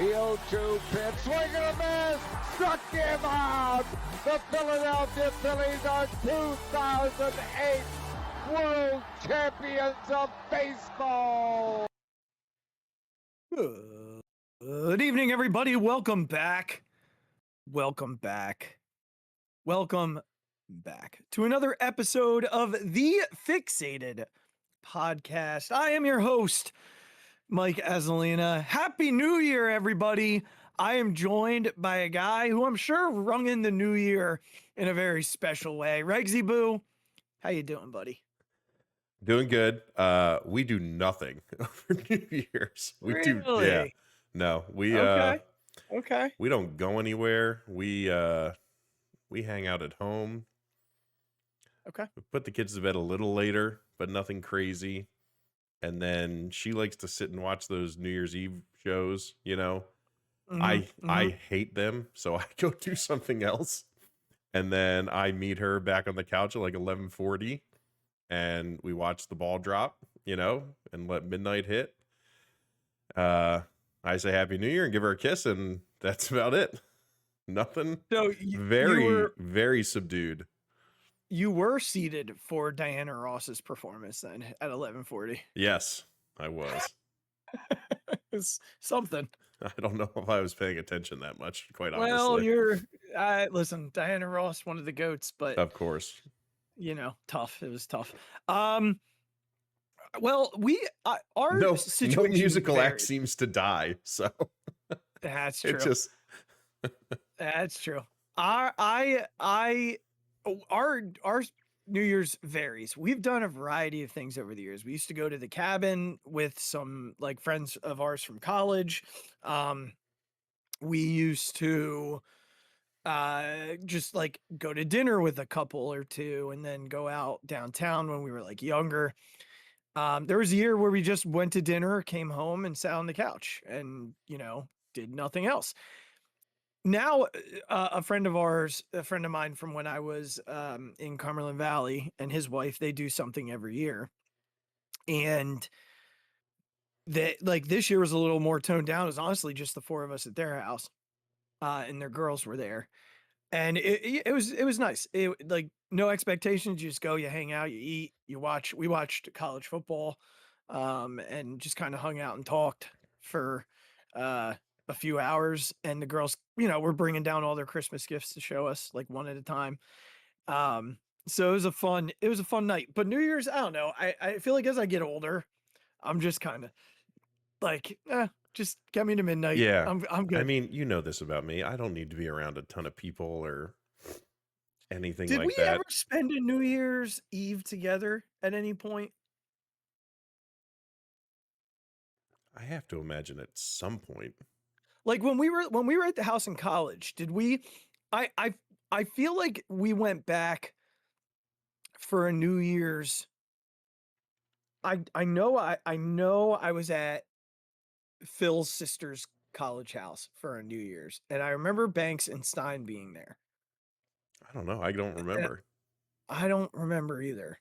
0-2 pitch, swing and a miss, struck him out. The Philadelphia Phillies are 2008 World Champions of Baseball. Good evening, everybody. Welcome back. Welcome back to another episode of the Phixated Podcast. I am your host, Mike Azzolina. Happy New Year, everybody. I am joined by a guy who I'm sure rung in the new year in a very special way. Regzy Boo, how you doing, buddy? Doing good. We do nothing for New Year's. Really? No, Okay. we don't go anywhere. We hang out at home. Okay. We put the kids to bed a little later, but nothing crazy. And then she likes to sit and watch those New Year's Eve shows, you know. I hate them, so I go do something else. And then I meet her back on the couch at like 11:40 and we watch the ball drop, you know, and let midnight hit. I say Happy New Year and give her a kiss, and that's about it. Nothing. So very subdued. You were seated for Diana Ross's performance then at 11:40. Yes, I was. It's something. I don't know if I was paying attention that much, quite honestly. Well, listen, Diana Ross, one of the GOATs, but of course, you know, tough. It was tough. Well, our situation no musical varies. act seems to die, so That's true. it just That's true. Our New Year's varies. We've done a variety of things over the years. We used to go to the cabin with some like friends of ours from college. We used to just like go to dinner with a couple or two and then go out downtown when we were like younger. There was a year where we just went to dinner, came home and sat on the couch and, you know, did nothing else. Now, a friend of mine from when I was in Cumberland Valley and his wife, they do something every year. And this year was a little more toned down. It was honestly just the four of us at their house, and their girls were there. And it was nice. Like no expectations. You just go, you hang out, you eat, you watch. We watched college football, and just kind of hung out and talked for a few hours. And the girls, you know, were bringing down all their Christmas gifts to show us, like one at a time. So it was a fun night. But New Year's, I don't know. I feel like as I get older, I'm just kind of like, just get me to midnight. yeah. I'm good. I mean, you know this about me. I don't need to be around a ton of people or anything Did like we that. ever spend a New Year's Eve together at any point? I have to imagine at some point. Like when we were at the house in college, did we? I feel like we went back for a New Year's. I know I was at Phil's sister's college house for a New Year's, and I remember Banks and Stein being there. I don't know. I don't remember. I don't remember either.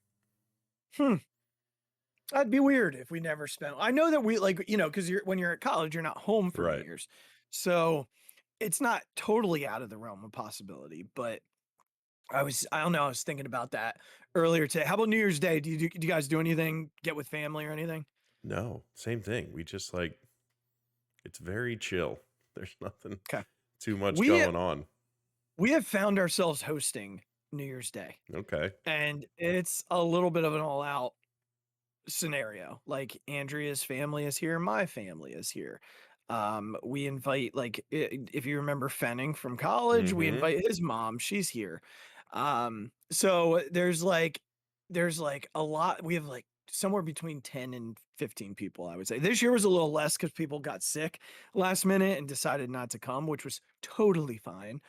That'd be weird if we never spent. I know that we like, you know, because when you're at college, you're not home for New Right. Year's, so it's not totally out of the realm of possibility. But I don't know. I was thinking about that earlier today. How about New Year's Day? Do you guys do anything? Get with family or anything? No, same thing. We just like, it's very chill. There's nothing Okay. too much We- going on. We have found ourselves hosting New Year's Day, Okay. and it's a little bit of an all-out scenario. Like Andrea's family is here, my family is here. We invite, like, if you remember Fenning from college, we Mhm. invite his mom, she's here. So there's like a lot. We have like somewhere between 10 and 15 people, I would say. This year was a little less because people got sick last minute and decided not to come, which was totally fine.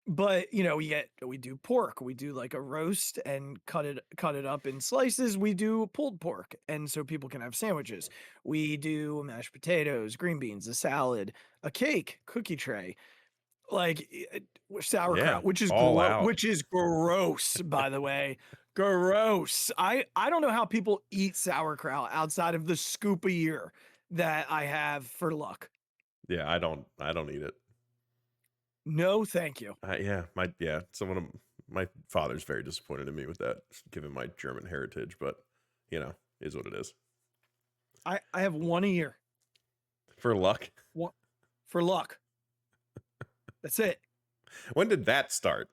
But you know, we do pork, we do like a roast and cut it up in slices. We do pulled pork, and so people can have sandwiches. We do mashed potatoes, green beans, a salad, a cake, cookie tray, like sauerkraut, Yeah, which is all out. which is gross, by the way. Gross. I don't know how people eat sauerkraut outside of the scoop a year that I have for luck. Yeah, I don't eat it. No, thank you. Someone of my father's very disappointed in me with that, given my German heritage, but is what it is. I have one a year. For luck. One for luck. That's it. When did that start?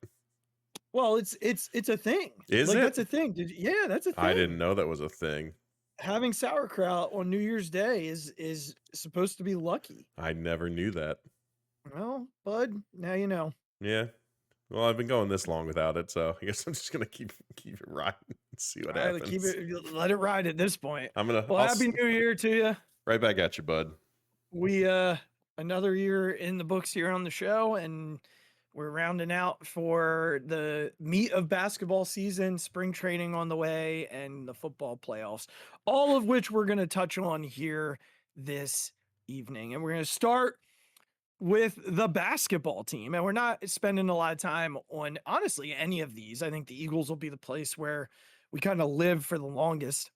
Well, it's a thing. Is like it? That's a thing. Yeah, that's a thing. I didn't know that was a thing. Having sauerkraut on New Year's Day is supposed to be lucky. I never knew that. Well, bud, now you know. Yeah. Well, I've been going this long without it, so I guess I'm just gonna keep it riding and see what happens. Let it ride at this point. Well, Happy New Year to you. Right back at you, bud. We another year in the books here on the show, and we're rounding out for the meat of basketball season, spring training on the way, and the football playoffs, all of which we're going to touch on here this evening. And we're going to start with the basketball team. And we're not spending a lot of time on, honestly, any of these. I think the Eagles will be the place where we kind of live for the longest.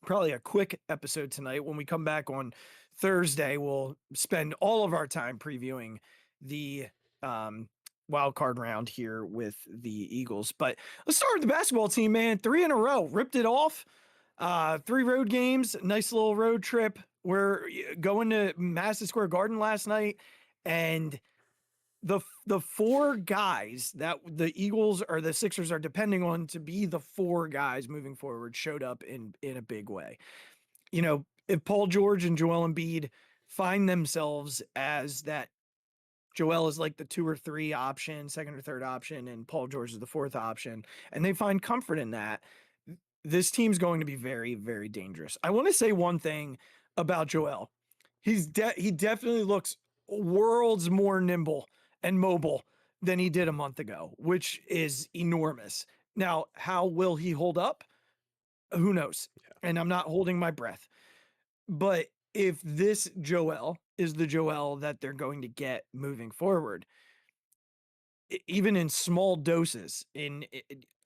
Probably a quick episode tonight. When we come back on Thursday, we'll spend all of our time previewing the wild card round here with the Eagles. But let's start with the basketball team, man. 3 in a row, ripped it off. 3 road games, nice little road trip. We're going to Madison Square Garden last night, and the 4 guys that the Eagles or the Sixers are depending on to be the 4 guys moving forward showed up in a big way. If Paul George and Joel Embiid find themselves as that, Joel is like the 2 or 3 option, second or third option, and Paul George is the 4th option, and they find comfort in that, this team's going to be very, very dangerous. I want to say one thing about Joel. He definitely looks worlds more nimble and mobile than he did a month ago, which is enormous. Now, how will he hold up? Who knows? Yeah. And I'm not holding my breath. But if this Joel is the Joel that they're going to get moving forward, even in small doses, in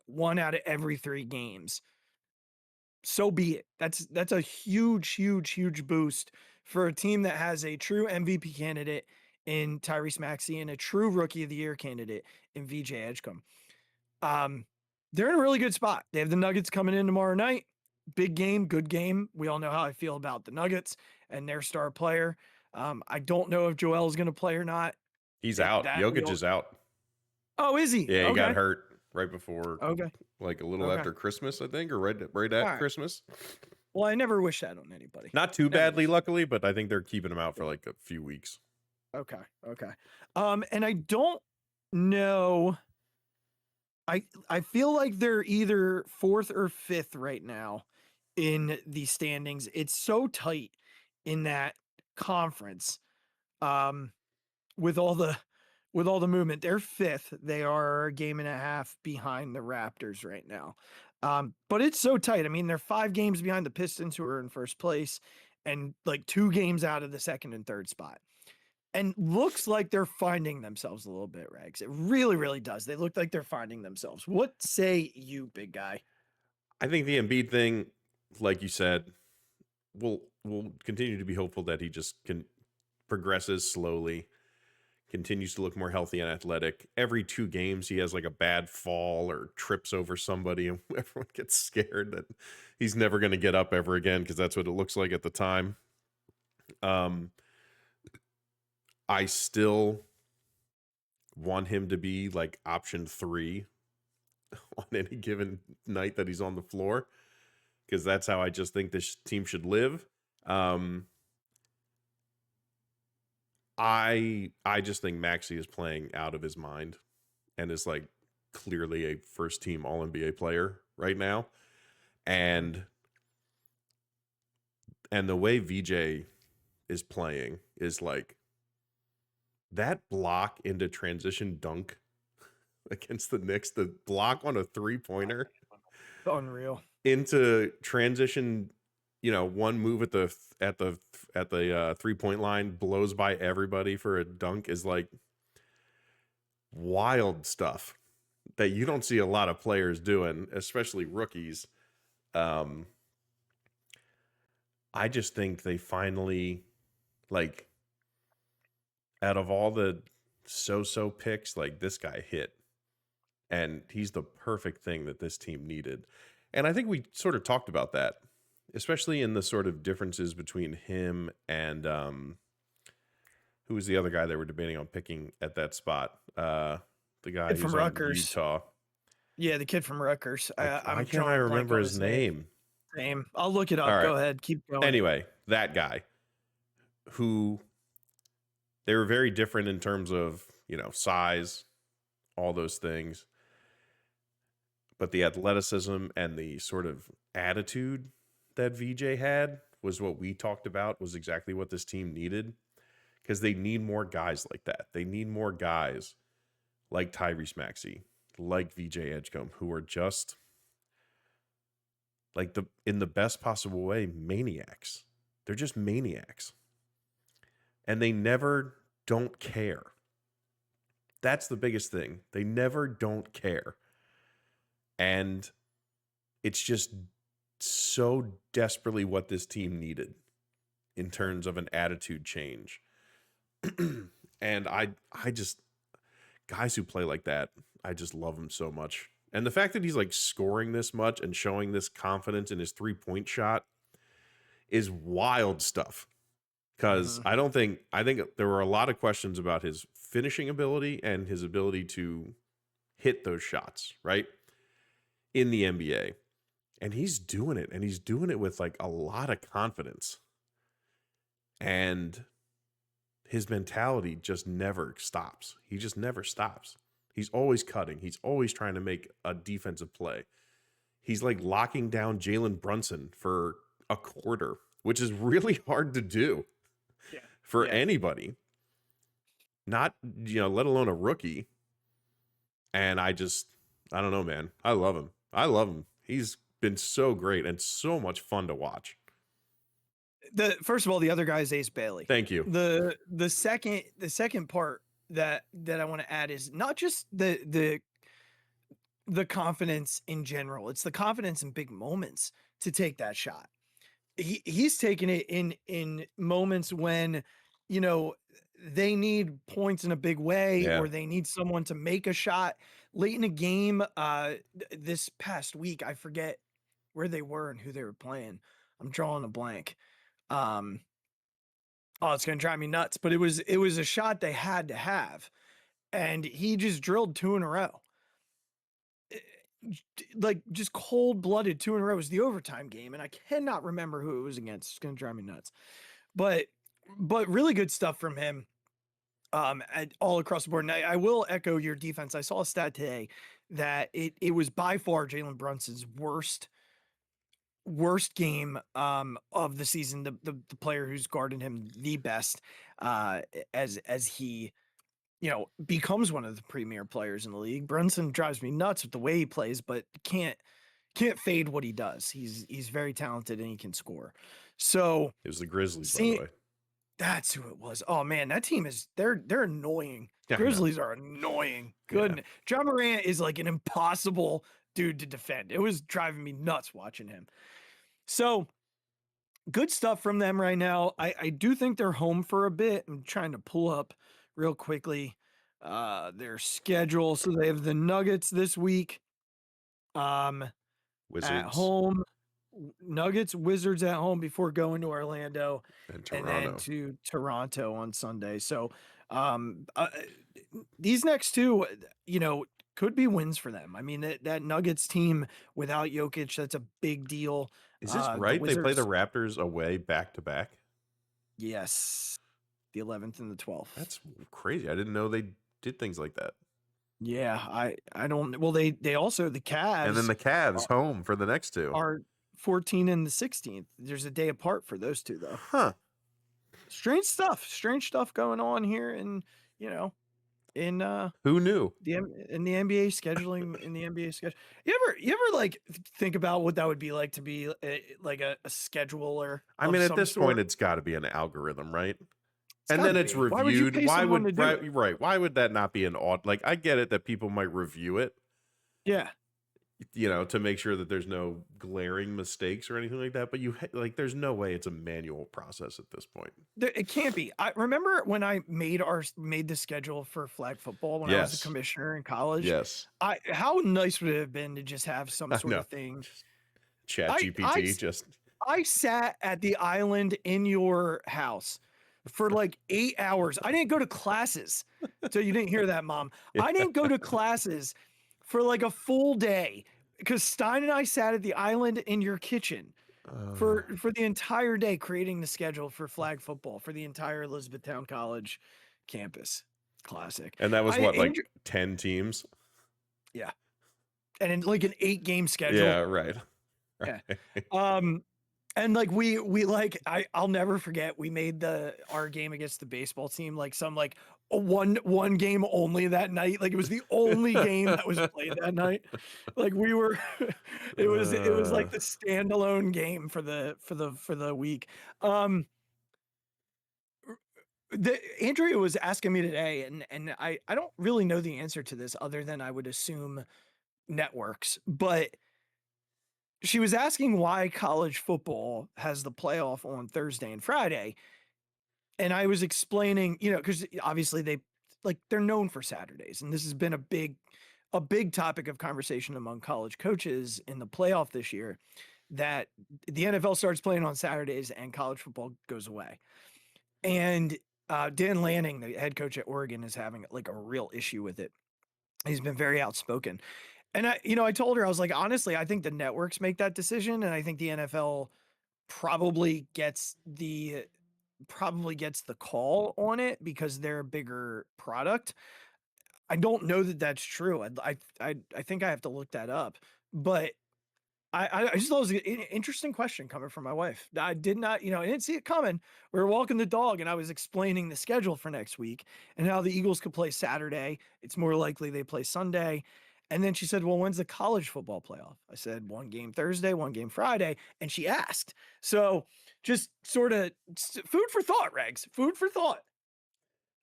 1 out of every 3 games, so be it. That's a huge, huge, huge boost for a team that has a true MVP candidate in Tyrese Maxey and a true Rookie of the Year candidate in VJ Edgecombe. They're in a really good spot. They have the Nuggets coming in tomorrow night. Big game, good game. We all know how I feel about the Nuggets and their star player. I don't know if Joel is going to play or not. He's out. Jokic is out. Oh, is he? Yeah, he got hurt right before. Okay. Like a little after Christmas, I think, or right at Christmas. Well, I never wish that on anybody. Not too badly, luckily, but I think they're keeping him out for like a few weeks. Okay. And I don't know. I feel like they're either 4th or 5th right now in the standings. It's so tight in that conference. With all the movement, they're 5th. They are a game and a half behind the Raptors right now. But it's so tight. I mean, they're 5 games behind the Pistons, who are in first place, and like 2 games out of the 2nd and 3rd spot. And looks like they're finding themselves a little bit, Regz. It really, really does. They look like they're finding themselves. What say you, big guy? I think the Embiid thing, like you said, we'll continue to be hopeful that he just progresses slowly, continues to look more healthy and athletic. Every 2 games, he has like a bad fall or trips over somebody, and everyone gets scared that he's never going to get up ever again, because that's what it looks like at the time. I still want him to be like option 3 on any given night that he's on the floor, because that's how I just think this team should live. I just think Maxey is playing out of his mind and is like clearly a first team All NBA player right now. And the way VJ is playing is like that block into transition dunk against the Knicks, the block on a 3-pointer, unreal, into transition, one move at the 3-point line, blows by everybody for a dunk, is like wild stuff that you don't see a lot of players doing, especially rookies. I just think they finally, like, out of all the so-so picks, like this guy hit. And he's the perfect thing that this team needed. And I think we sort of talked about that, especially in the sort of differences between him and who was the other guy they were debating on picking at that spot? The guy Kid who's from on Rutgers. Utah. Yeah, the kid from Rutgers. Why can't I remember his name? Same. I'll look it up. All Go right. ahead. Keep going. Anyway, that guy who they were very different in terms of, size, all those things. But the athleticism and the sort of attitude that VJ had was what we talked about, was exactly what this team needed, because they need more guys like that. They need more guys like Tyrese Maxey, like VJ Edgecombe, who are just like in the best possible way, maniacs. They're just maniacs. And they never don't care. That's the biggest thing. They never don't care. And it's just so desperately what this team needed in terms of an attitude change. And I just, guys who play like that, I just love them so much. And the fact that he's like scoring this much and showing this confidence in his 3-point shot is wild stuff. Because I think there were a lot of questions about his finishing ability and his ability to hit those shots, right? In the NBA. And he's doing it. And he's doing it with like a lot of confidence. And his mentality just never stops. He just never stops. He's always cutting. He's always trying to make a defensive play. He's like locking down Jalen Brunson for a quarter, which is really hard to do for anybody. Not, let alone a rookie. And I don't know, man. I love him. He's been so great and so much fun to watch. First of all, the other guy is Ace Bailey. Thank you. The second part that I want to add is not just the confidence in general. It's the confidence in big moments to take that shot. He's taking it in moments when, they need points in a big way, or they need someone to make a shot late in a game. This past week, I forget where they were and who they were playing. I'm drawing a blank. Oh, it's going to drive me nuts, but it was a shot they had to have, and he just drilled 2 in a row. Like just cold-blooded 2 in a row. It was the overtime game, and I cannot remember who it was against. It's going to drive me nuts. But really good stuff from him all across the board. And I will echo your defense. I saw a stat today that it was by far Jalen Brunson's worst game of the season. The player who's guarded him the best as he becomes one of the premier players in the league. Brunson drives me nuts with the way he plays, but can't fade what he does. He's very talented and he can score. So it was the Grizzlies, by the way. That's who it was. Oh man, that team they're annoying. Grizzlies are annoying. Good. John Morant is like an impossible dude to defend. It was driving me nuts watching him. So good stuff from them right now. I do think they're home for a bit. I'm trying to pull up real quickly their schedule. So they have the Nuggets this week. Wizards at home. Nuggets, Wizards at home before going to Orlando and then to Toronto on Sunday. So these next two, could be wins for them. I mean, that Nuggets team without Jokic, that's a big deal. Is this right? They play the Raptors away back to back? Yes. The 11th and the 12th. That's crazy. I didn't know they did things like that. Yeah, I don't. Well, they also, the Cavs. And then the Cavs home for the next two. Are 14 and the 16th. There's a day apart for those two, though. Huh. Strange stuff going on here, and in who knew in the NBA scheduling. In the NBA schedule, you ever like think about what that would be like to be like a scheduler? I mean, at this point, it's got to be an algorithm, right? And then it's reviewed. Why would that not be an odd? Like, I get it that people might review it. Yeah. to make sure that there's no glaring mistakes or anything like that. But there's no way it's a manual process at this point. It can't be. I remember when I made the schedule for flag football when I was a commissioner in college. Yes. How nice would it have been to just have some sort of thing? Chat GPT. I sat at the island in your house for like 8 hours. I didn't go to classes. So you didn't hear that, Mom. I didn't go to classes for like a full day because Stein and I sat at the island in your kitchen for the entire day creating the schedule for flag football for the entire Elizabethtown College campus. Classic. And that was 10 teams? Yeah. And in like an 8-game schedule. Yeah, right. Yeah. And like we like I'll never forget we made our game against the baseball team like some like a one game only that night. Like it was the only game that was played that night. Like we were it was like the standalone game for the week. Andrea was asking me today and I don't really know the answer to this other than I would assume networks, but she was asking why college football has the playoff on Thursday and Friday. And I was explaining, because obviously they're known for Saturdays. And this has been a big topic of conversation among college coaches in the playoff this year, that the NFL starts playing on Saturdays and college football goes away. And Dan Lanning, the head coach at Oregon, is having like a real issue with it. He's been very outspoken. And I told her, I was like, honestly, I think the networks make that decision. And I think the NFL probably gets the call on it because they're a bigger product. I don't know that that's true. I think I have to look that up, but I just thought it was an interesting question coming from my wife. I did not, I didn't see it coming. We were walking the dog and I was explaining the schedule for next week and how the Eagles could play Saturday. It's more likely they play Sunday. And then she said, well, when's the college football playoff? I said, 1 game Thursday, 1 game Friday. And she asked. So just sort of food for thought, Regz. Food for thought.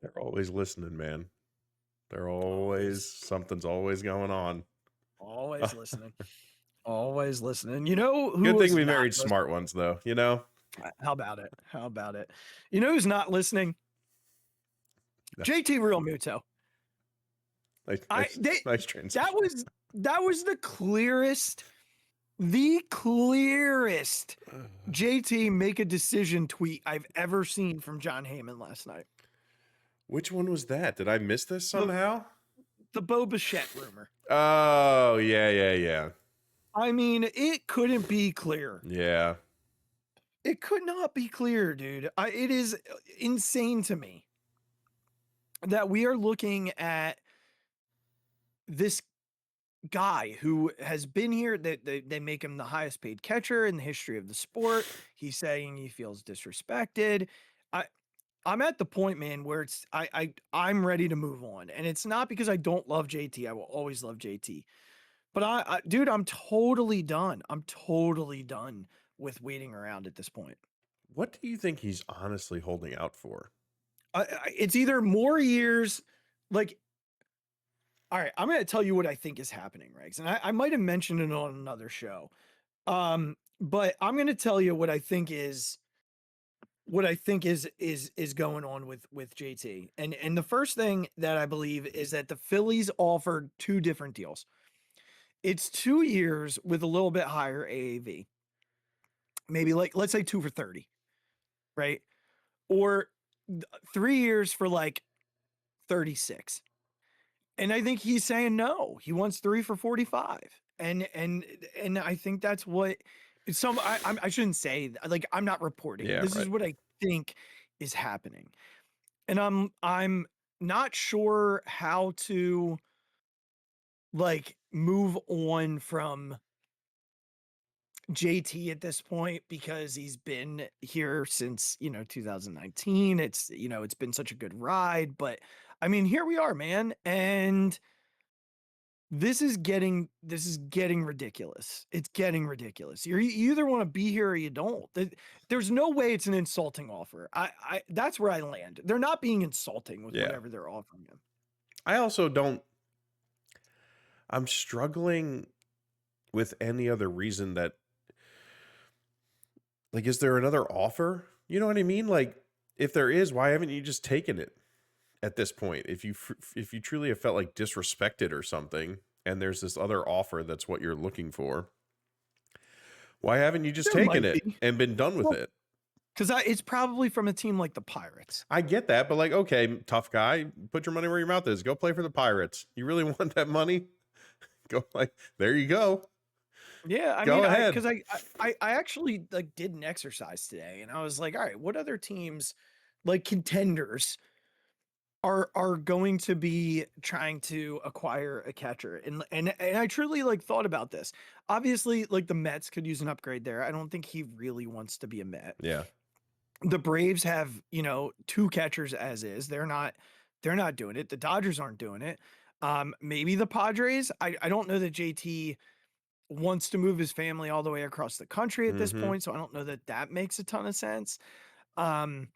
They're always listening, man. Something's always going on. Always listening. Always listening. You know who? Good thing we married smart ones, though. How about it? You know who's not listening? No. JT Real Muto. Nice transition. That was the clearest JT make a decision tweet I've ever seen from John Heyman last night. Which one was that? Did I miss this somehow? The Bo Bichette rumor. Oh, yeah. I mean, it couldn't be clear. Yeah. It could not be clear, dude. It is insane to me that we are looking at this guy who has been here, that they make him the highest paid catcher in the history of the sport. He's saying he feels disrespected. I'm at the point, man, where I'm ready to move on. And it's not because I don't love JT. I will always love JT. But dude, I'm totally done. I'm totally done with waiting around at this point. What do you think he's honestly holding out for? It's either more years, like, all right, I'm going to tell you what I think is happening, Regz. And I might have mentioned it on another show. But I'm going to tell you what I think is going on with JT. And the first thing that I believe is that the Phillies offered 2 different deals. It's 2 years with a little bit higher AAV. Maybe like, let's say 2 for 30, right? Or 3 years for like 36. And I think he's saying no. He wants 3 for 45. And I think that's what I shouldn't say, like, I'm not reporting. Yeah, this is what I think is happening. And I'm not sure how to like move on from JT at this point, because he's been here since, 2019. It's, it's been such a good ride, but I mean, here we are, man. And this is getting ridiculous. It's getting ridiculous. You either want to be here or you don't. There's no way it's an insulting offer. That's where I land. They're not being insulting with whatever they're offering him. I'm struggling with any other reason that, like, is there another offer? You know what I mean? Like, if there is, why haven't you just taken it at this point? If you truly have felt like disrespected or something, and there's this other offer that's what you're looking for, why haven't you just There taken might it be. and been done with Well, it? Because it's probably from a team like the Pirates. I get that, but like, okay, tough guy, put your money where your mouth is. Go play for the Pirates. You really want that money? Go, like, there you go. Yeah, I Go mean, ahead. because I actually like did an exercise today, and I was like, all right, what other teams, like contenders, are going to be trying to acquire a catcher? And I truly like thought about this. Obviously, like the Mets could use an upgrade there. I don't think he really wants to be a Met. Yeah. The Braves have, two catchers as is. They're not doing it. The Dodgers aren't doing it. Maybe the Padres. I don't know that JT wants to move his family all the way across the country at this Mm-hmm. point, so I don't know that that makes a ton of sense. Um,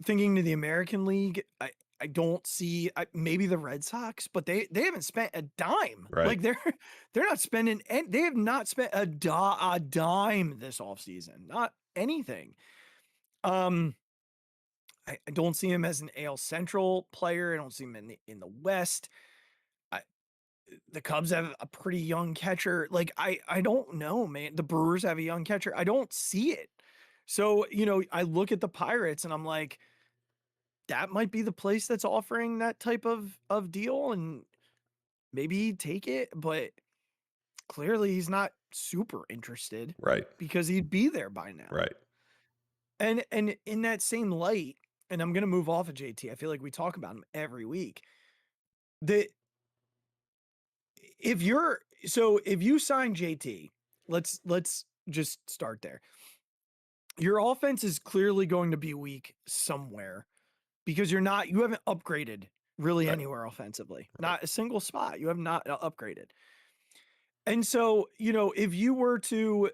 Thinking to the American League, I don't see maybe the Red Sox, but they haven't spent a dime. Right. Like they're not spending, and they have not spent a dime this offseason, not anything. I don't see him as an AL Central player. I don't see him in the West. The Cubs have a pretty young catcher. Like I don't know, man. The Brewers have a young catcher. I don't see it. So, I look at the Pirates and I'm like, that might be the place that's offering that type of deal, and maybe he'd take it, but clearly he's not super interested Right. because he'd be there by now. Right. And in that same light, and I'm gonna move off of JT. I feel like we talk about him every week. The if you sign JT, let's just start there. Your offense is clearly going to be weak somewhere because you haven't upgraded really Right. anywhere offensively. Not a single spot. You have not upgraded. And so, if you were to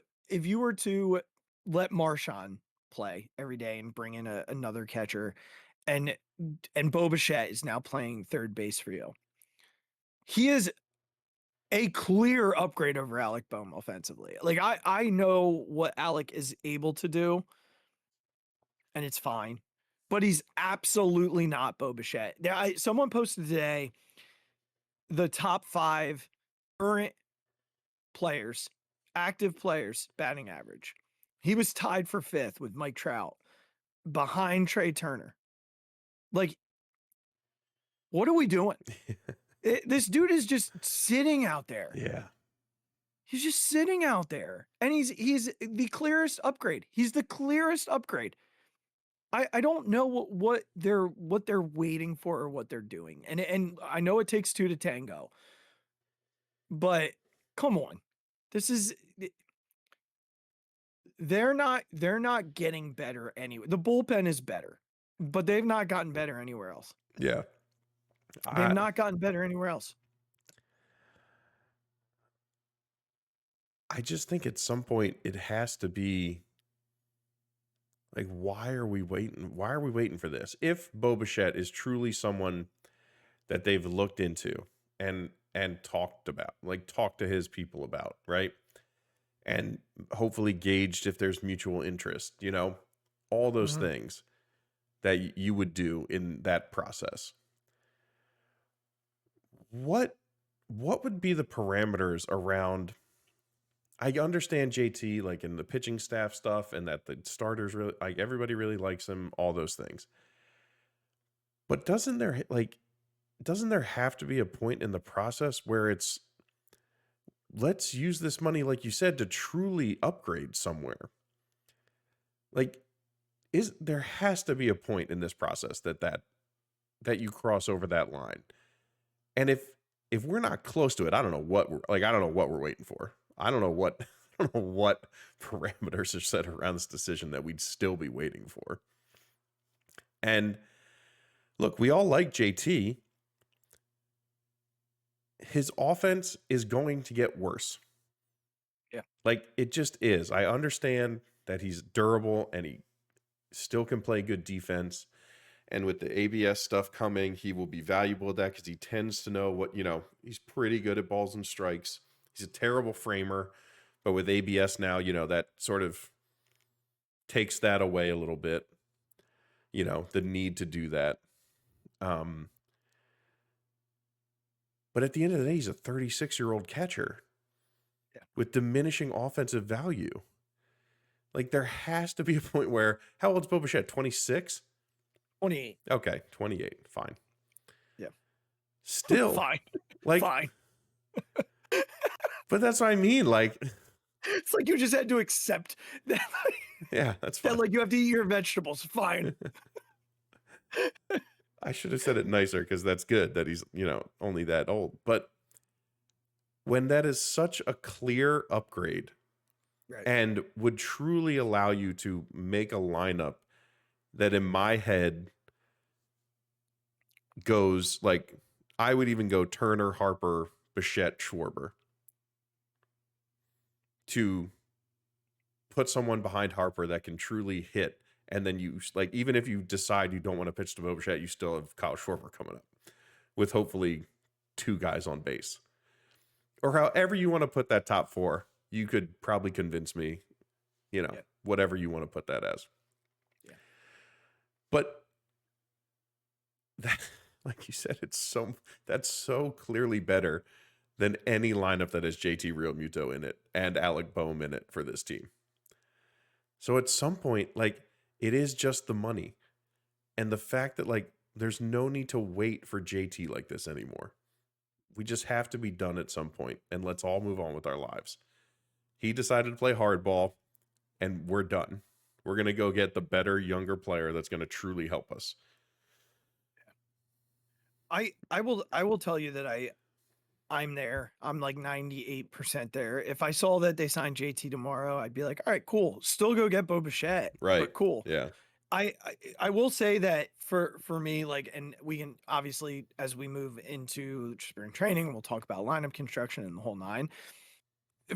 let Marshawn play every day and bring in another catcher, and Bo Bichette is now playing third base for you. He is a clear upgrade over Alec Bohm offensively. Like I know what Alec is able to do, and it's fine, but he's absolutely not Bo Bichette. Someone posted today the top 5 current players, active players, batting average. He was tied for 5th with Mike Trout, behind Trey Turner. Like, what are we doing? This dude is just sitting out there. Yeah. He's just sitting out there, and he's the clearest upgrade. He's the clearest upgrade. I don't know what they're waiting for or what they're doing, and I know it takes 2 to tango, but come on, this is they're not getting better anyway. The bullpen is better, but they've not gotten better anywhere else. Yeah. They've not gotten better anywhere else. I just think at some point it has to be like, why are we waiting? Why are we waiting for this? If Bo Bichette is truly someone that they've looked into and talked about, like talked to his people about, right? And hopefully gauged if there's mutual interest, all those Mhm. things that you would do in that process. What would be the parameters around? I understand JT, like in the pitching staff stuff, and that the starters really, like, everybody really likes him, all those things. But doesn't there have to be a point in the process where it's, let's use this money, like you said, to truly upgrade somewhere? Like, there has to be a point in this process that you cross over that line. And if we're not close to it, I don't know what we're waiting for. I don't know what parameters are set around this decision that we'd still be waiting for. And look, we all like JT. His offense is going to get worse. Yeah. Like, it just is. I understand that he's durable and he still can play good defense. And with the ABS stuff coming, he will be valuable at that because he tends to know what, he's pretty good at balls and strikes. He's a terrible framer, but with ABS now, that sort of takes that away a little bit. The need to do that. But at the end of the day, he's a 36-year-old catcher with diminishing offensive value. Like, there has to be a point where, how old's Bo Bichette? 26? 28. Okay, 28. Fine. Yeah. Still. Fine. Like, fine. But that's what I mean. Like, it's like you just had to accept that. Yeah, that's fine. That, like, you have to eat your vegetables. Fine. I should have said it nicer because that's good that he's, only that old. But when that is such a clear upgrade and would truly allow you to make a lineup that in my head goes like, I would even go Turner, Harper, Bichette, Schwarber to put someone behind Harper that can truly hit. And then you, like, even if you decide you don't want to pitch to Bo Bichette, you still have Kyle Schwarber coming up with hopefully 2 guys on base. Or however you want to put that top 4, you could probably convince me, whatever you want to put that as. Yeah. But that, like you said, that's so clearly better than any lineup that has JT Realmuto in it and Alec Boehm in it for this team. So at some point, like, it is just the money. And the fact that, like, there's no need to wait for JT like this anymore. We just have to be done at some point, and let's all move on with our lives. He decided to play hardball, and we're done. We're going to go get the better, younger player that's going to truly help us. I will tell you that I'm there. I'm like 98% there. If I saw that they signed JT tomorrow, I'd be like, all right, cool. Still go get Bo Bichette. Right. But cool. Yeah. I will say that for me, like, and we can obviously, as we move into spring training, we'll talk about lineup construction and the whole 9.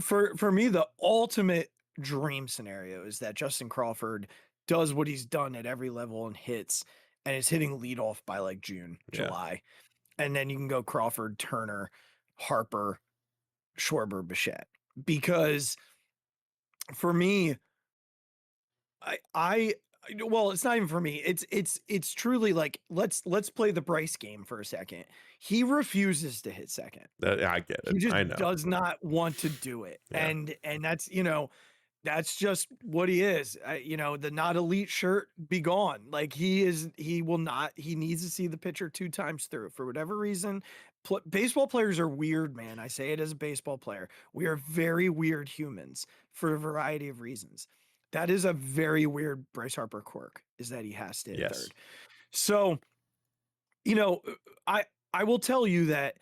For me, the ultimate dream scenario is that Justin Crawford does what he's done at every level and hits, and is hitting leadoff by like June, July. And then you can go Crawford, Turner, Harper, Schwarber, Bichette. Because for me, well, it's not even for me. It's truly like, let's play the Bryce game for a second. He refuses to hit second. I get it. He just I know. does not want to do it. Yeah. And that's, that's just what he is. The not elite shirt be gone. Like, he will not, he needs to see the pitcher 2 times through for whatever reason. Baseball players are weird, man. I say it as a baseball player. We are very weird humans for a variety of reasons. That is a very weird Bryce Harper quirk, is that he has to hit third. So, I will tell you that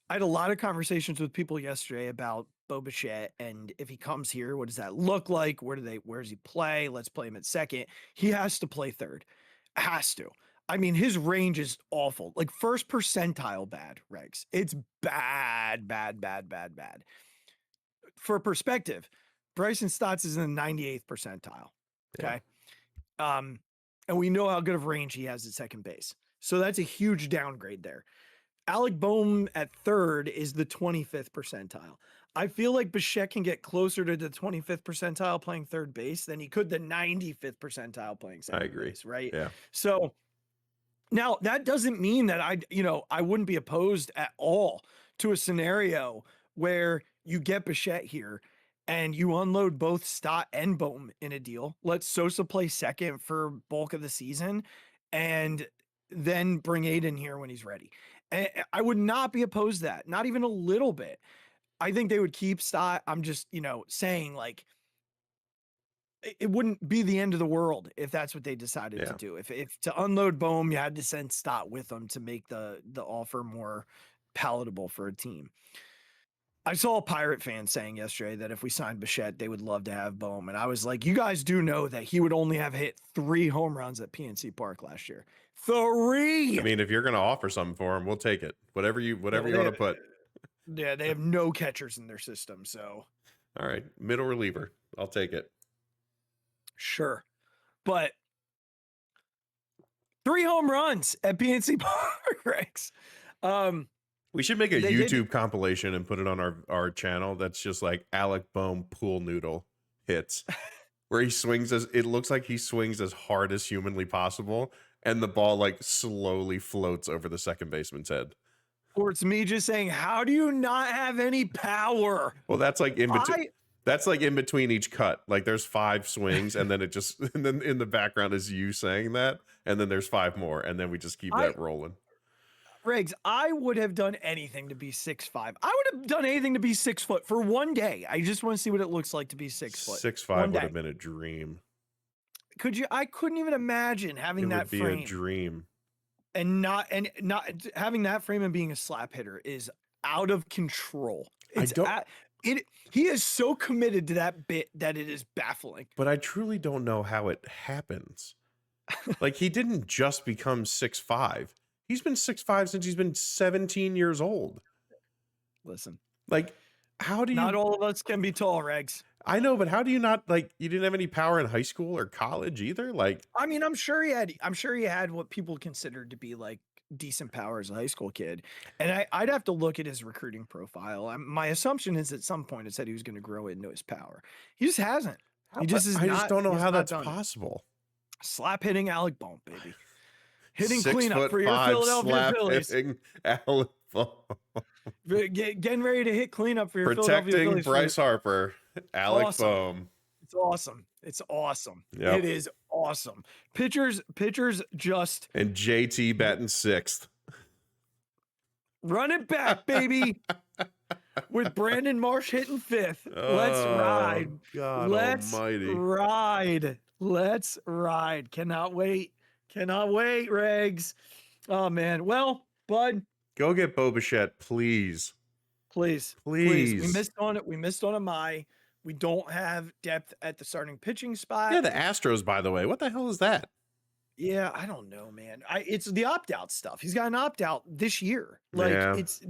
I had a lot of conversations with people yesterday about Bo Bichette, and if he comes here, what does that look like? Where does he play? Let's play him at second. He has to play third. Has to. I mean, his range is awful. Like, first percentile bad, Regs. It's bad. For perspective, Bryson Stotts is in the 98th percentile. Okay. Yeah. And we know how good of range he has at second base. So that's a huge downgrade there. Alec Boehm at third is the 25th percentile. I feel like Bichette can get closer to the 25th percentile playing third base than he could the 95th percentile playing second base, right? Yeah. So now that doesn't mean that I wouldn't be opposed at all to a scenario where you get Bichette here and you unload both Stott and Boehm in a deal. Let Sosa play second for bulk of the season and then bring Aiden here when he's ready. And I would not be opposed to that, not even a little bit. I think they would keep Stott. I'm just, saying, like, it wouldn't be the end of the world if that's what they decided to do. If to unload Boehm, you had to send Stott with them to make the offer more palatable for a team. I saw a Pirate fan saying yesterday that if we signed Bichette, they would love to have Boehm. And I was like, you guys do know that he would only have hit 3 home runs at PNC Park last year. 3! I mean, if you're going to offer something for him, we'll take it. Whatever you want to put. Yeah, they have no catchers in their system, so. All right, middle reliever. I'll take it. Sure. But 3 home runs at PNC Park, Rex. We should make a They YouTube did. compilation and put it on our channel. That's just like Alec Bohm pool noodle hits, where he swings it looks like he swings as hard as humanly possible, and the ball like slowly floats over the second baseman's head. Or it's me just saying, how do you not have any power? Well, that's like in between. That's like in between each cut. Like there's 5 swings, and then and then in the background is you saying that, and then there's 5 more, and then we just keep that rolling. Regz, I would have done anything to be 6'5". I would have done anything to be 6 foot for one day. I just want to see what it looks like to be 6 foot. 6'5" would have been a dream. Could you? I couldn't even imagine having that frame. It would be a dream. And not having that frame and being a slap hitter is out of control. He is so committed to that bit that it is baffling. But I truly don't know how it happens. Like, he didn't just become 6'5". He's been 6'5" since he's been 17 years old. Listen, like, how do you? Not all of us can be tall, Regz. I know, but how do you not, like, you didn't have any power in high school or college either? Like, I mean, I'm sure he had what people considered to be like decent power as a high school kid. And I'd have to look at his recruiting profile. My assumption is at some point it said he was going to grow into his power. He just hasn't. I just don't know how that's possible. Slap hitting Alec Bohm, baby. Hitting 6'5" cleanup for your Philadelphia Phillies. Hitting Alec Bohm. Getting ready to hit cleanup for your Philadelphia Phillies. Protecting Bryce Harper. Alec Bohm. It's awesome. It's awesome. Yep. It is awesome. Pitchers just and JT batting 6th. Run it back, baby. With Brandon Marsh hitting 5th. Let's ride. God almighty. Let's ride. Cannot wait, Regz. Oh man. Well, bud. Go get Bo Bichette, please. Please. We missed on it. We missed on Amai. We don't have depth at the starting pitching spot. Yeah, the Astros, by the way. What the hell is that? Yeah, I don't know, man. It's the opt-out stuff. He's got an opt-out this year. Like, it's,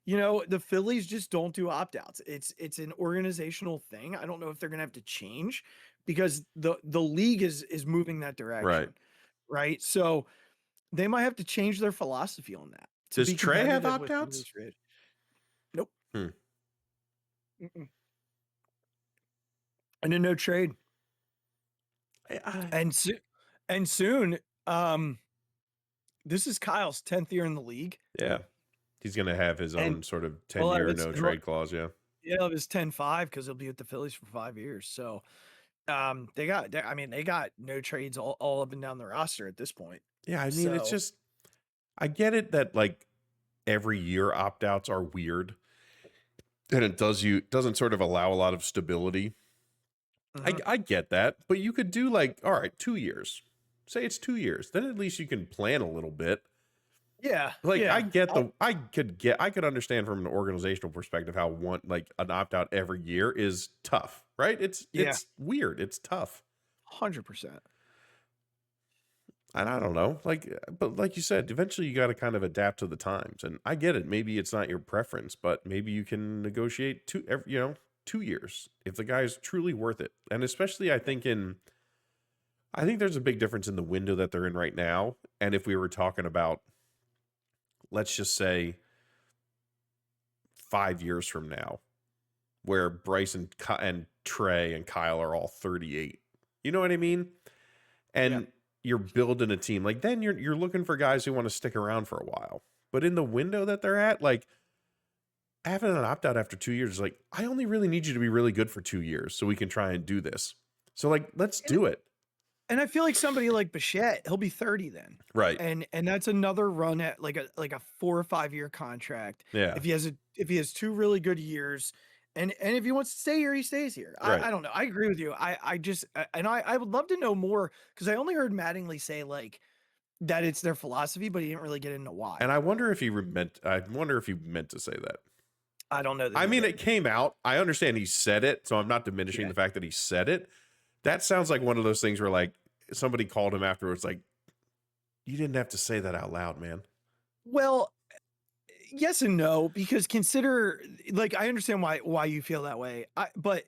you know, the Phillies just don't do opt-outs. It's an organizational thing. I don't know if they're gonna have to change because the league is moving that direction. Right. So they might have to change their philosophy on that. Does Trey have opt-outs? Nope. And a no trade. And soon, this is Kyle's 10th year in the league. Yeah. He's going to have his own sort of 10-year no trade clause. Yeah. Yeah. It was 10-5 because he'll be with the Phillies for 5 years. So they got no trades all up and down the roster at this point. Yeah. I mean, it's just, I get it that like every year opt-outs are weird and it doesn't sort of allow a lot of stability. I get that, but you could do like, all right, 2 years. Say it's 2 years. Then at least you can plan a little bit. Yeah. Like I could understand from an organizational perspective how an opt-out every year is tough, right? It's weird. It's tough. 100%. And I don't know, but like you said, eventually you got to kind of adapt to the times. And I get it. Maybe it's not your preference, but maybe you can negotiate 2 years if the guy's truly worth it. And especially I think there's a big difference in the window that they're in right now. And if we were talking about, let's just say 5 years from now, where Bryce and Trey and Kyle are all 38, you know what I mean? And you're building a team like then you're looking for guys who want to stick around for a while, but in the window that they're at, like, having an opt-out after 2 years is like, I only really need you to be really good for 2 years so we can try and do this. So like, let's do it. And I feel like somebody like Bichette, he'll be 30 then. Right. And that's another run at like a 4 or 5 year contract. Yeah. If he has 2 really good years and if he wants to stay here, he stays here. Right. I don't know. I agree with you. I would love to know more because I only heard Mattingly say like that it's their philosophy, but he didn't really get into why. And I wonder if he meant to say that. I don't know. I mean, it came out. I understand he said it, so I'm not diminishing the fact that he said it. That sounds like one of those things where like somebody called him afterwards, like, you didn't have to say that out loud, man. Well, yes and no, because consider, like, I understand why you feel that way, but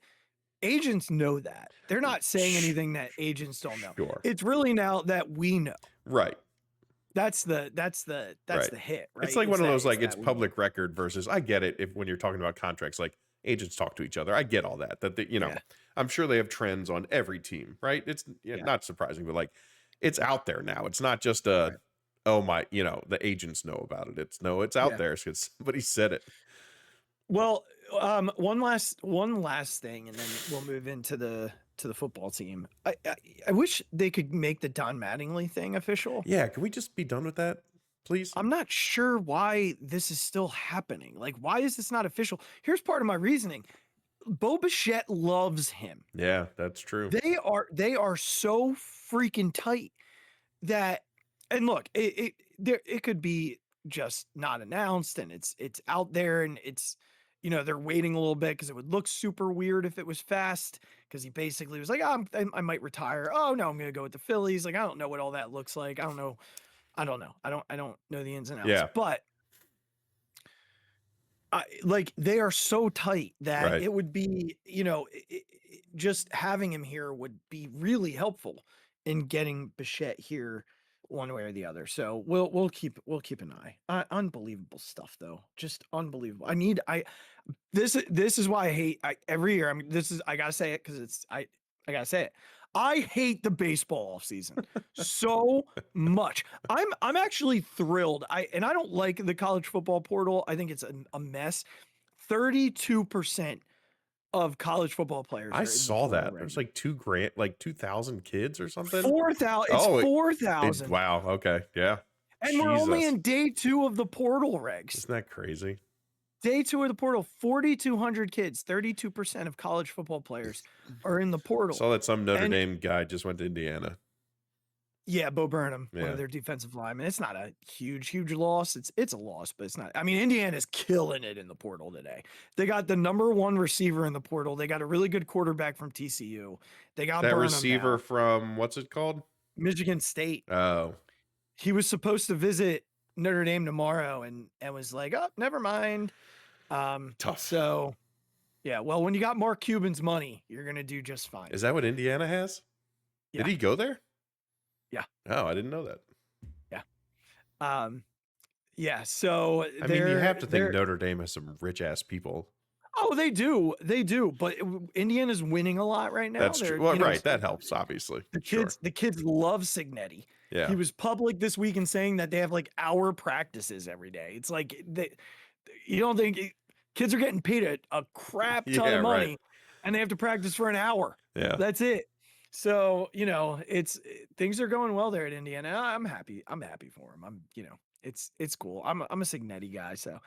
agents know that. They're not saying anything that agents don't know. Sure. It's really now that we know. Right. That's the Right. hit, right? It's like one of those, like, it's that weird. public record versus, I get it if when you're talking about contracts, like agents talk to each other. I get all that. Yeah. I'm sure they have trends on every team, right? It's Yeah. not surprising, but like it's out there now. It's not just Right. oh my, the agents know about it. It's out Yeah. there because somebody said it. Well, one last thing, and then we'll move into the football team. I wish they could make the Don Mattingly thing official. Yeah, can we just be done with that, please? I'm not sure why this is still happening. Like, why is this not official? Here's part of my reasoning. Bo Bichette loves him. Yeah, that's true. They are so freaking tight that, and look, it could be just not announced, and it's out there, and it's, they're waiting a little bit because it would look super weird if it was fast, because he basically was like, I might retire. Oh no, I'm gonna go with the Phillies. Like, I don't know what all that looks like. I don't know. I don't know the ins and outs. Yeah. But like, they are so tight that Right. it would be, just having him here would be really helpful in getting Bichette here one way or the other. So we'll keep an eye. Unbelievable stuff though. Just unbelievable. This is why I hate every year. I mean, I gotta say it because I gotta say it. I hate the baseball off season so much. I'm actually thrilled. I don't like the college football portal. I think it's a mess. 32% of college football players. I saw that. It was like $2,000, like 2,000 kids or something. 4,000. It's 4,000. Wow. Okay. Yeah. And we're only in day 2 of the portal, Regs. Isn't that crazy? Day 2 of the portal, 4,200 kids, 32% of college football players are in the portal. Saw that some Notre Dame guy just went to Indiana. Yeah, Bo Burnham, one of their defensive linemen. It's not a huge loss. It's a loss, but it's not. I mean, Indiana's killing it in the portal today. They got the #1 receiver in the portal. They got a really good quarterback from TCU. They got that Burnham receiver now. from what's it called? Michigan State. Oh. He was supposed to visit Notre Dame tomorrow and was like, oh, never mind. Tough. So, yeah. Well, when you got Mark Cuban's money, you're gonna do just fine. Is that what Indiana has? Yeah. Did he go there? Yeah. Oh, I didn't know that. Yeah. Yeah. So I mean, you have to think Notre Dame has some rich ass people. Oh, they do. But Indiana's winning a lot right now. That's true. Well, right. That helps, obviously. The kids love Signetti. Yeah. He was public this week in saying that they have like hour practices every day. It's like you don't think kids are getting paid a crap ton of money, and they have to practice for an hour. Yeah. That's it. So, things are going well there at Indiana. I'm happy for him. It's cool. I'm a Signetti guy, so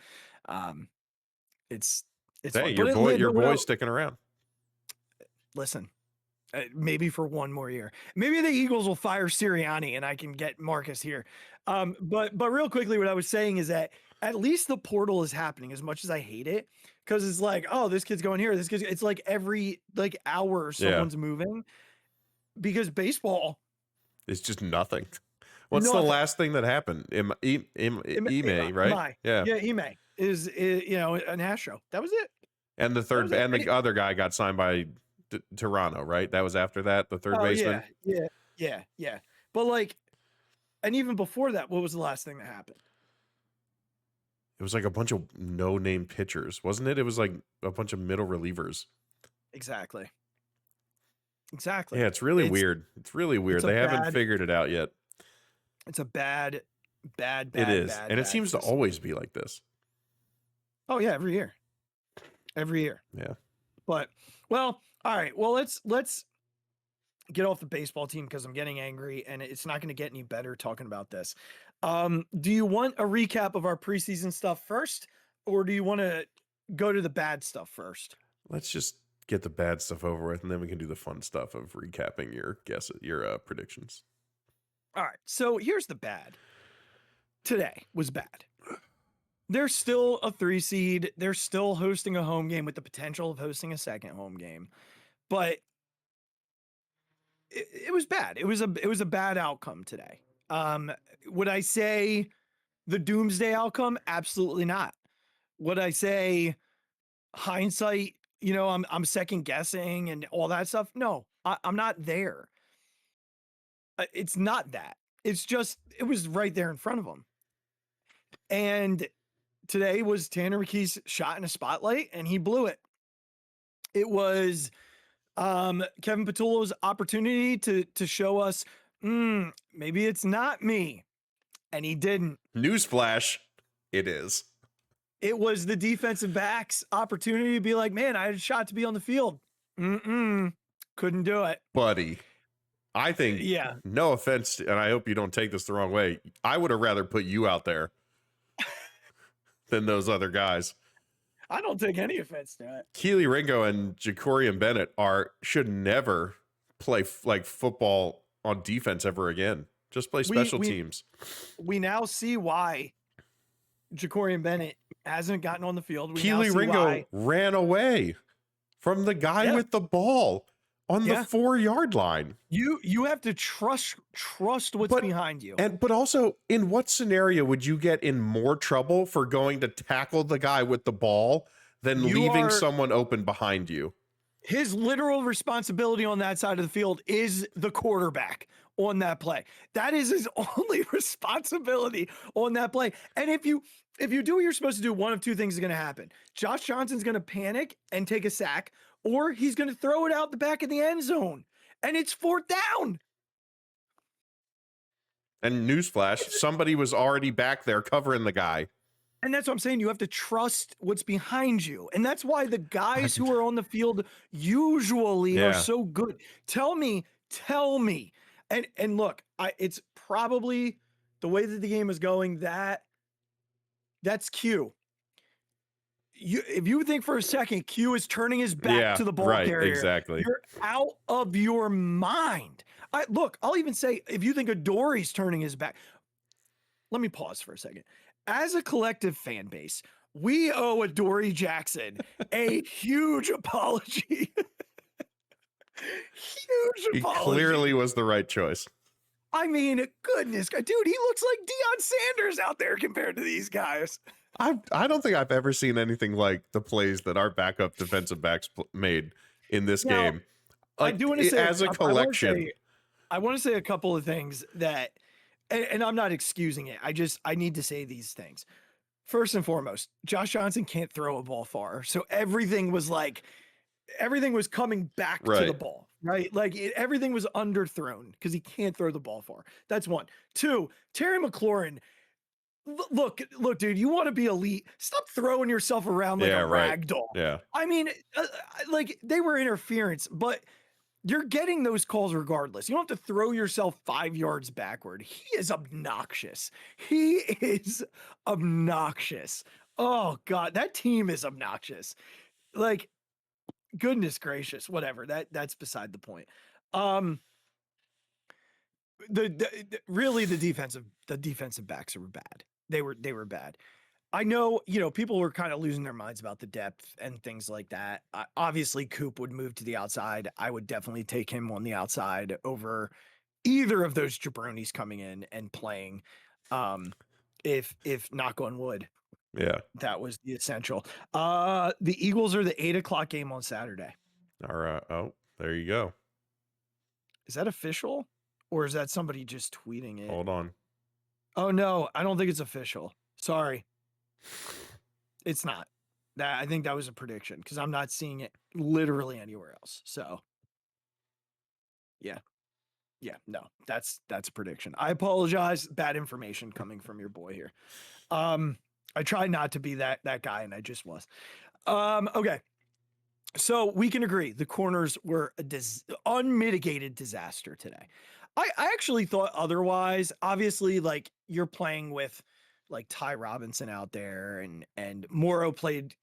it's hey, fun. your boy's sticking around. Listen, maybe for one more year. Maybe the Eagles will fire Sirianni and I can get Marcus here. But real quickly, what I was saying is that at least the portal is happening, as much as I hate it, because it's like, oh, this kid's going here. It's like every hour someone's moving, because baseball is just nothing. What's the last thing that happened? Ime, right? Yeah, Ime is an Astro. That was it. And the other guy got signed by Toronto, right? That was after that, the third baseman. Yeah. But and even before that, what was the last thing that happened? It was like a bunch of no-name pitchers, wasn't it? It was like a bunch of middle relievers. Exactly. Yeah, it's really weird. It's really weird. They haven't figured it out yet. It's a bad. It is, and it seems to always be like this. Oh yeah, every year. Yeah. But all right. Well, let's get off the baseball team because I'm getting angry, and it's not going to get any better talking about this. Do you want a recap of our preseason stuff first, or do you want to go to the bad stuff first? Let's just get the bad stuff over with, and then we can do the fun stuff of recapping your predictions. All right. So here's the bad. Today was bad. They're still a 3 seed. They're still hosting a home game with the potential of hosting a second home game, but it was bad. It was a bad outcome today. Would I say the doomsday outcome? Absolutely not. Would I say hindsight, I'm second guessing and all that stuff? No, I'm not there. It's not that. it was right there in front of him. And today was Tanner McKee's shot in a spotlight, and he blew it. It was Kevin Patullo's opportunity to show us, maybe it's not me. And he didn't. Newsflash, it is. It was the defensive back's opportunity to be like, man, I had a shot to be on the field. Couldn't do it. Buddy, I think, no offense, and I hope you don't take this the wrong way, I would have rather put you out there than those other guys. I don't take any offense to it. Keely Ringo and Jacorian Bennett should never play like football on defense ever again. Just play special teams. We now see why Jacorian Bennett hasn't gotten on the field. Keely Ringo ran away from the guy with the ball on the 4-yard line. You have to trust what's behind you. But also, in what scenario would you get in more trouble for going to tackle the guy with the ball than leaving someone open behind you? His literal responsibility on that side of the field is the quarterback on that play. That is his only responsibility on that play. And if you do what you're supposed to do, one of two things is going to happen. Josh Johnson's going to panic and take a sack, or he's going to throw it out the back of the end zone, and it's 4th down. And newsflash, somebody was already back there covering the guy. And that's what I'm saying. You have to trust what's behind you. And that's why the guys who are on the field usually are so good. Tell me. And look, it's probably the way that the game is going, that's Q. If you think for a second Q is turning his back to the ball carrier, exactly. You're out of your mind. I'll even say, if you think Adorie's turning his back, let me pause for a second. As a collective fan base, we owe Adoree Jackson a huge apology. He clearly was the right choice. I mean, goodness, dude, he looks like Deion Sanders out there compared to these guys. I don't think I've ever seen anything like the plays that our backup defensive backs made in this game. Like, I do want to say, as a collection, I want to say a couple of things that, and I'm not excusing it. I need to say these things. First and foremost, Josh Johnson can't throw a ball far. So everything was coming back to the ball, right? Like everything was underthrown because he can't throw the ball far. That's one. Two, Terry McLaurin. Look, dude, you want to be elite. Stop throwing yourself around like a rag doll. Yeah. I mean, like they were interference, but you're getting those calls regardless. You don't have to throw yourself 5 yards backward. He is obnoxious. Oh God, that team is obnoxious. Like, goodness gracious, whatever. That's beside the point. Really the defensive backs were bad. They were bad. I know, people were kind of losing their minds about the depth and things like that. Obviously, Coop would move to the outside. I would definitely take him on the outside over either of those jabronis coming in and playing. If knock on wood, that was the essential. The Eagles are the 8:00 game on Saturday. All right. Oh, there you go. Is that official, or is that somebody just tweeting it? Hold on. Oh no, I don't think it's official. Sorry. It's not. I think that was a prediction because I'm not seeing it literally anywhere else. So yeah, no, that's a prediction. I apologize. Bad information coming from your boy here. I tried not to be that guy, and I just was. Okay. So we can agree the corners were unmitigated disaster today. I actually thought otherwise. Obviously, like you're playing with like Ty Robinson out there, and Morrow played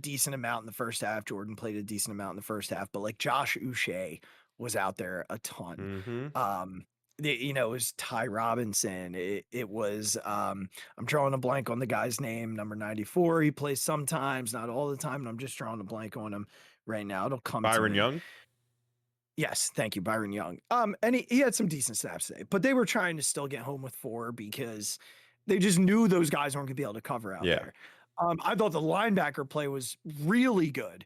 decent amount in the first half. Jordan played a decent amount in the first half, but like Josh Uche was out there a ton. It was Ty Robinson. It was I'm drawing a blank on the guy's name, number 94. He plays sometimes, not all the time, and I'm just drawing a blank on him right now. It'll come. Byron Young. Yes, thank you, Byron Young. And he had some decent snaps today, but they were trying to still get home with 4 because they just knew those guys weren't gonna be able to cover out there. I thought the linebacker play was really good.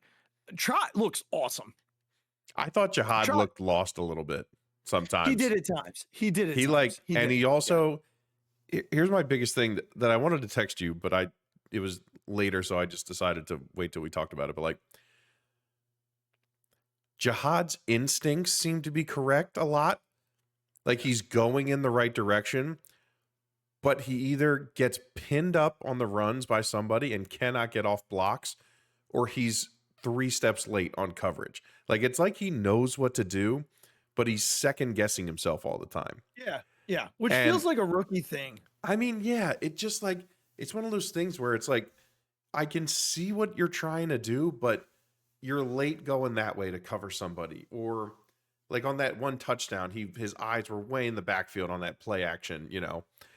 Trot looks awesome. I thought Jihad looked lost a little bit. sometimes. He did at times. He did at He times. like, He and did. he also, here's my biggest thing that I wanted to text you, but it was later, so I just decided to wait till we talked about it. But like, Jihad's instincts seem to be correct a lot. Like he's going in the right direction, but he either gets pinned up on the runs by somebody and cannot get off blocks, or he's 3 steps late on coverage. Like it's like he knows what to do, but he's second guessing himself all the time. Yeah. Which And- feels like a rookie thing. I mean, yeah, it just like, it's one of those things where it's like, I can see what you're trying to do, but you're late going that way to cover somebody. Or like on that one touchdown, his eyes were way in the backfield on that play action,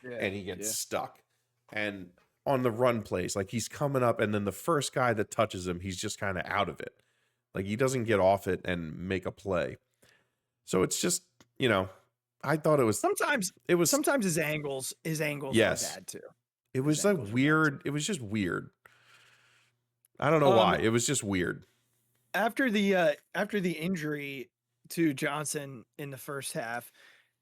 and he gets stuck. And on the run plays, like he's coming up, and then the first guy that touches him, he's just kind of out of it. Like he doesn't get off it and make a play. So it's just, I thought it was Sometimes his angles Yes. are bad too. it was like weird. It was just weird. I don't know why. It was just weird. After the injury to Johnson in the first half,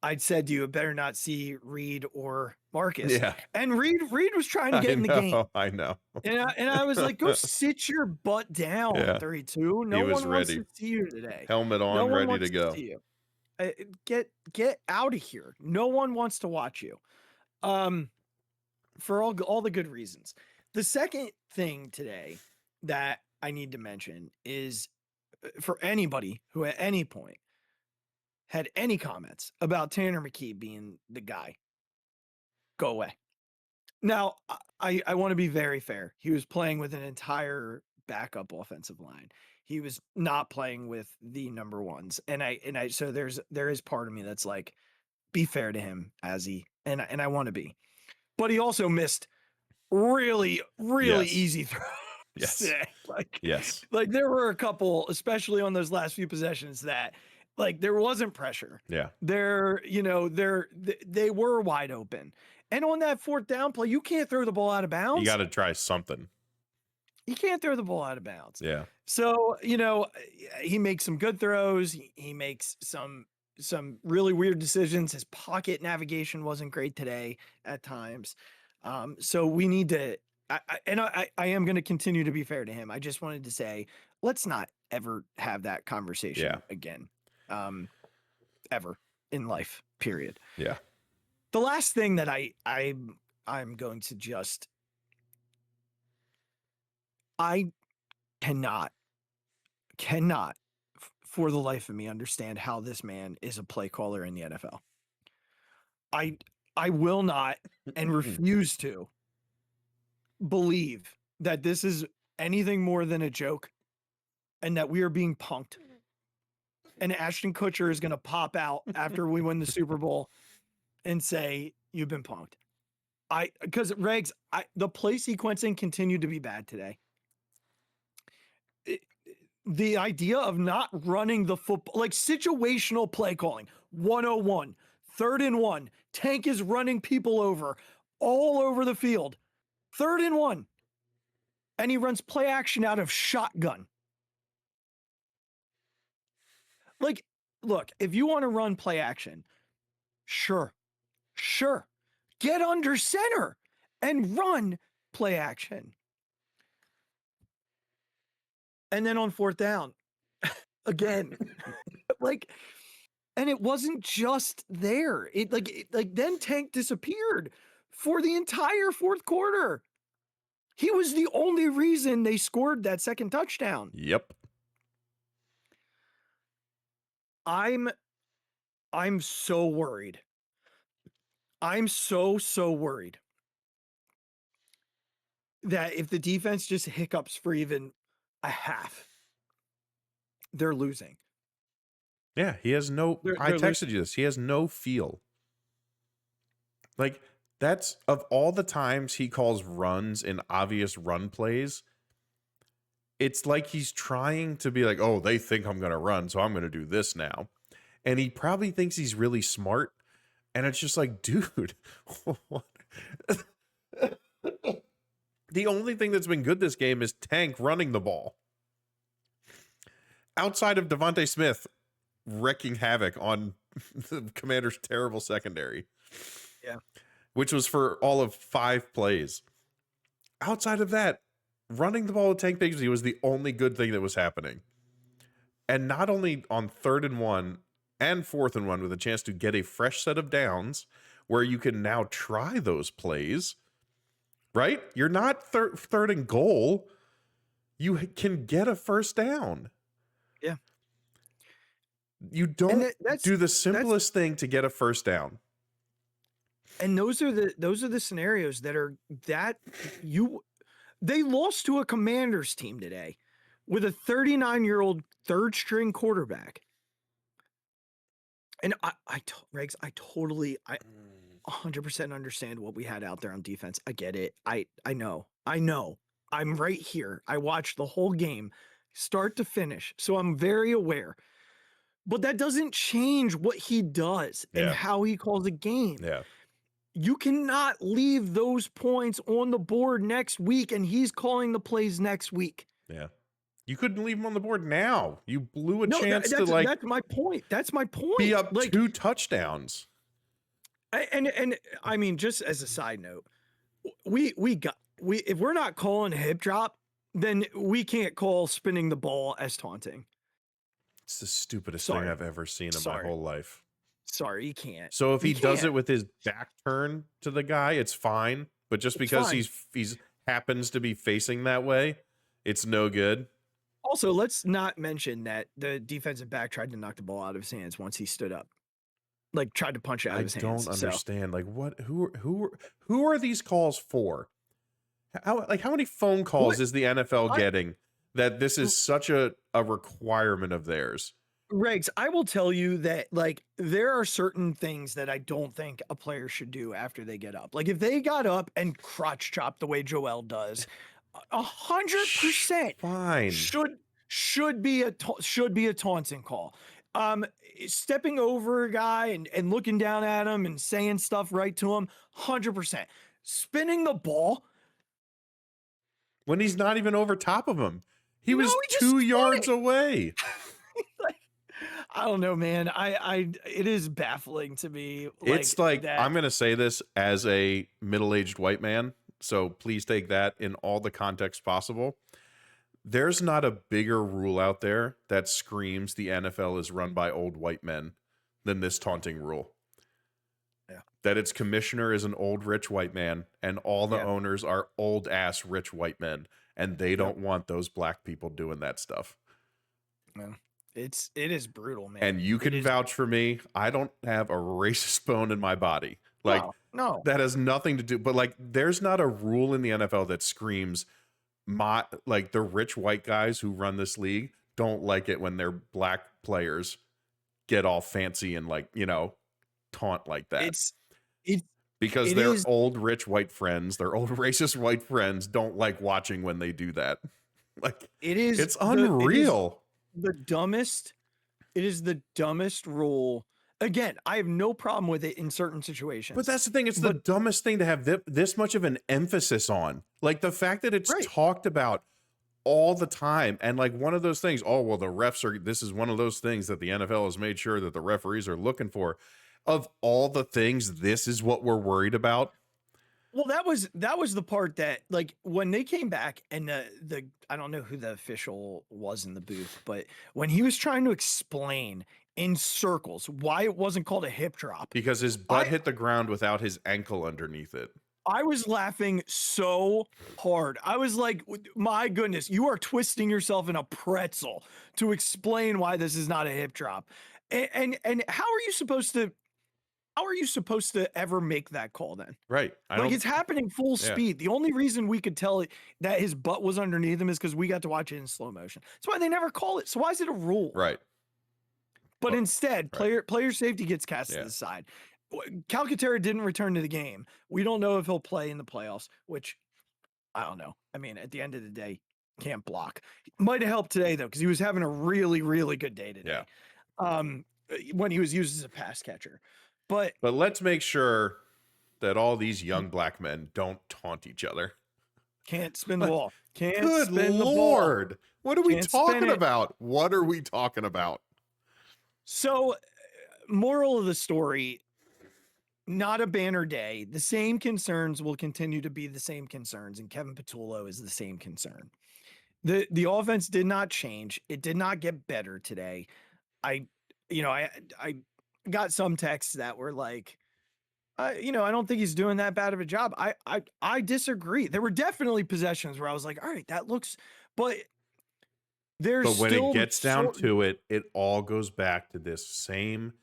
I'd said you better not see Reed or Marcus. Yeah. And Reed was trying to get in the game. I know. And I was like, go sit your butt down, Yeah. 32. No He was one wants ready. to see you today. Helmet No on, one ready wants to go. see you. Get out of here. No one wants to watch you. For all the good reasons. The second thing today that I need to mention is for anybody who at any point had any comments about Tanner McKee being the guy, go away. Now, I want to be very fair. He was playing with an entire backup offensive line. He was not playing with the number ones. And I so there is part of me that's like, be fair to him, Azzy. And I want to be. But he also missed really Yes. easy throws. Yes. today. Yes. Like there were a couple, especially on those last few possessions, that like there wasn't pressure. Yeah. They were wide open. And on that 4th down play, you can't throw the ball out of bounds. You got to try something. You can't throw the ball out of bounds. Yeah. So, he makes some good throws. He makes some really weird decisions. His pocket navigation wasn't great today at times. So we need to, I am going to continue to be fair to him. I just wanted to say, let's not ever have that conversation again. Ever in life, period. Yeah. The last thing that I'm going to just, I cannot for the life of me understand how this man is a play caller in the NFL. I will not and refuse to believe that this is anything more than a joke and that we are being punked. And Ashton Kutcher is going to pop out after we win the Super Bowl and say, you've been punked. Because Regz, the play sequencing continued to be bad today. The idea of not running the football, like situational play calling, 101, 3rd and 1, Tank is running people over all over the field, 3rd and 1, and he runs play action out of shotgun. Like, look, if you want to run play action, sure, get under center and run play action. And then on 4th down, again, and it wasn't just there. Then Tank disappeared for the entire 4th quarter. He was the only reason they scored that second touchdown. Yep. I'm so worried. I'm so worried that if the defense just hiccups for even a half, they're losing. Yeah, he has no. I They're texted you this. He has no feel. Like that's of all the times he calls runs in obvious run plays. It's like he's trying to be like, oh, they think I'm going to run, so I'm going to do this now. And he probably thinks he's really smart. And it's just like, dude, what? The only thing that's been good this game is Tank running the ball. Outside of Devontae Smith wrecking havoc on the Commanders' terrible secondary. Yeah. Which was for all of 5 plays. Outside of that, running the ball with Tank Bigsby was the only good thing that was happening. And not only on 3rd and 1 and 4th and 1 with a chance to get a fresh set of downs where you can now try those plays, right? You're not third and goal. You can get a first down. Yeah. You don't do the simplest thing to get a first down. And those are the scenarios they lost to a Commanders team today with a 39-year-old third string quarterback. And Regz, I 100% understand what we had out there on defense. I get it. I know. I'm right here. I watched the whole game start to finish. So I'm very aware. But that doesn't change what he does and how he calls a game. Yeah. You cannot leave those points on the board next week, and he's calling the plays next week. Yeah. You couldn't leave him on the board now. You blew a chance to that's my point. That's my point. Be up 2 touchdowns. And I mean, just as a side note, if we're not calling a hip drop, then we can't call spinning the ball as taunting. It's the stupidest thing I've ever seen in my whole life. Sorry, you can't. So if he does it with his back turn to the guy, it's fine. But just because he's happens to be facing that way, it's no good. Also, let's not mention that the defensive back tried to knock the ball out of his hands once he stood up. Like tried to punch it out of his hands. I don't understand. Like what? Who are these calls for? How many phone calls is the NFL getting that this is such a requirement of theirs? Regz, I will tell you that like there are certain things that I don't think a player should do after they get up. Like if they got up and crotch chopped the way Joel does, 100% fine should be a taunting call. Stepping over a guy and looking down at him and saying stuff right to him, 100%. Spinning the ball when he's not even over top of him. He was 2 yards away. Like, I don't know, man. It is baffling to me. It's like I'm going to say this as a middle-aged white man, so please take that in all the context possible. There's not a bigger rule out there that screams the NFL is run by old white men than this taunting rule. Yeah. That its commissioner is an old rich white man and all the owners are old ass rich white men and they don't want those black people doing that stuff. Yeah. It is brutal, man. And you can vouch for me. I don't have a racist bone in my body. Like no. That has nothing to do, but like there's not a rule in the NFL that screams like the rich white guys who run this league don't like it when their black players get all fancy and like, taunt like that. Because their old rich white friends, their old racist white friends don't like watching when they do that. Like it's unreal. It is the dumbest rule. Again, I have no problem with it in certain situations. But that's the thing. It's the dumbest thing to have this much of an emphasis on. Like the fact that it's talked about all the time. And like one of those things, this is one of those things that the NFL has made sure that the referees are looking for. Of all the things, this is what we're worried about. Well, that was the part that like when they came back and the I don't know who the official was in the booth, but when he was trying to explain in circles why it wasn't called a hip drop because his butt hit the ground without his ankle underneath it. I was laughing so hard. I was like, my goodness, you are twisting yourself in a pretzel to explain why this is not a hip drop. And how are you supposed to ever make that call then? Right. It's happening full speed. The only reason we could tell that his butt was underneath him is because we got to watch it in slow motion. That's why they never call it. So why is it a rule? Right. But instead, player safety gets cast to the side. Calcaterra didn't return to the game. We don't know if he'll play in the playoffs, which I don't know. I mean, at the end of the day, can't block. Might have helped today though, because he was having a really, really good day today. Yeah. When he was used as a pass catcher. But let's make sure that all these young black men don't taunt each other. Can't spin the ball. Good Lord. What are we talking about? What are we talking about? So moral of the story, not a banner day. The same concerns will continue to be the same concerns, and Kevin Patullo is the same concern. The offense did not change. It did not get better today. I got some texts that were like, I don't think he's doing that bad of a job. I disagree. There were definitely possessions where I was like, all right, that looks, but there's But when still it gets down to it, it all goes back to this same.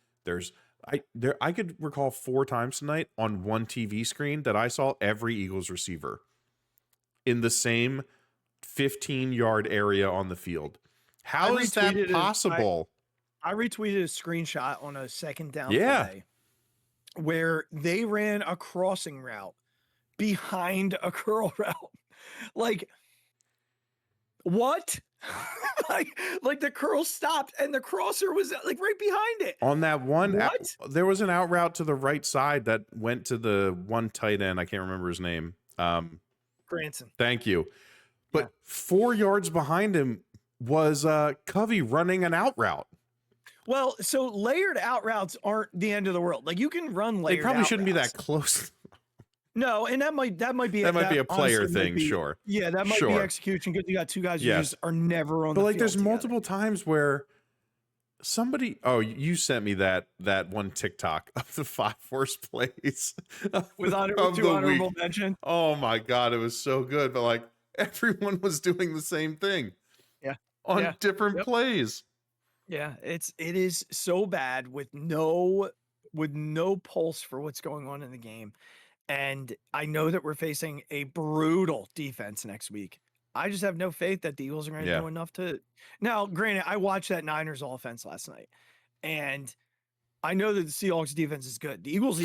I could recall 4 times tonight on one TV screen that I saw every Eagles receiver in the same 15-yard area on the field. How is that possible? I retweeted a screenshot on a second down play where they ran a crossing route behind a curl route. Like, what? like the curl stopped and the crosser was like right behind it. On that one, what? There was an out route to the right side that went to the one tight end. I can't remember his name. Granson. Thank you. But 4 yards behind him was Covey running an out route. Well, so layered out routes aren't the end of the world. Like, you can run layered. They probably shouldn't be routes. that close. No, and that might be a player thing, sure. Yeah, that might be execution because you got 2 guys who just are never on. But the like, field there's together. multiple times where somebody. Oh, you sent me that one TikTok of the 5 worst plays with 2 honorable mention. Oh my god, it was so good. But like, everyone was doing the same thing. Yeah, on different plays. Yeah, it is so bad with no pulse for what's going on in the game. And I know that we're facing a brutal defense next week. I just have no faith that the Eagles are going to do enough to. Now, granted, I watched that Niners offense last night, and I know that the Seahawks defense is good. The Eagles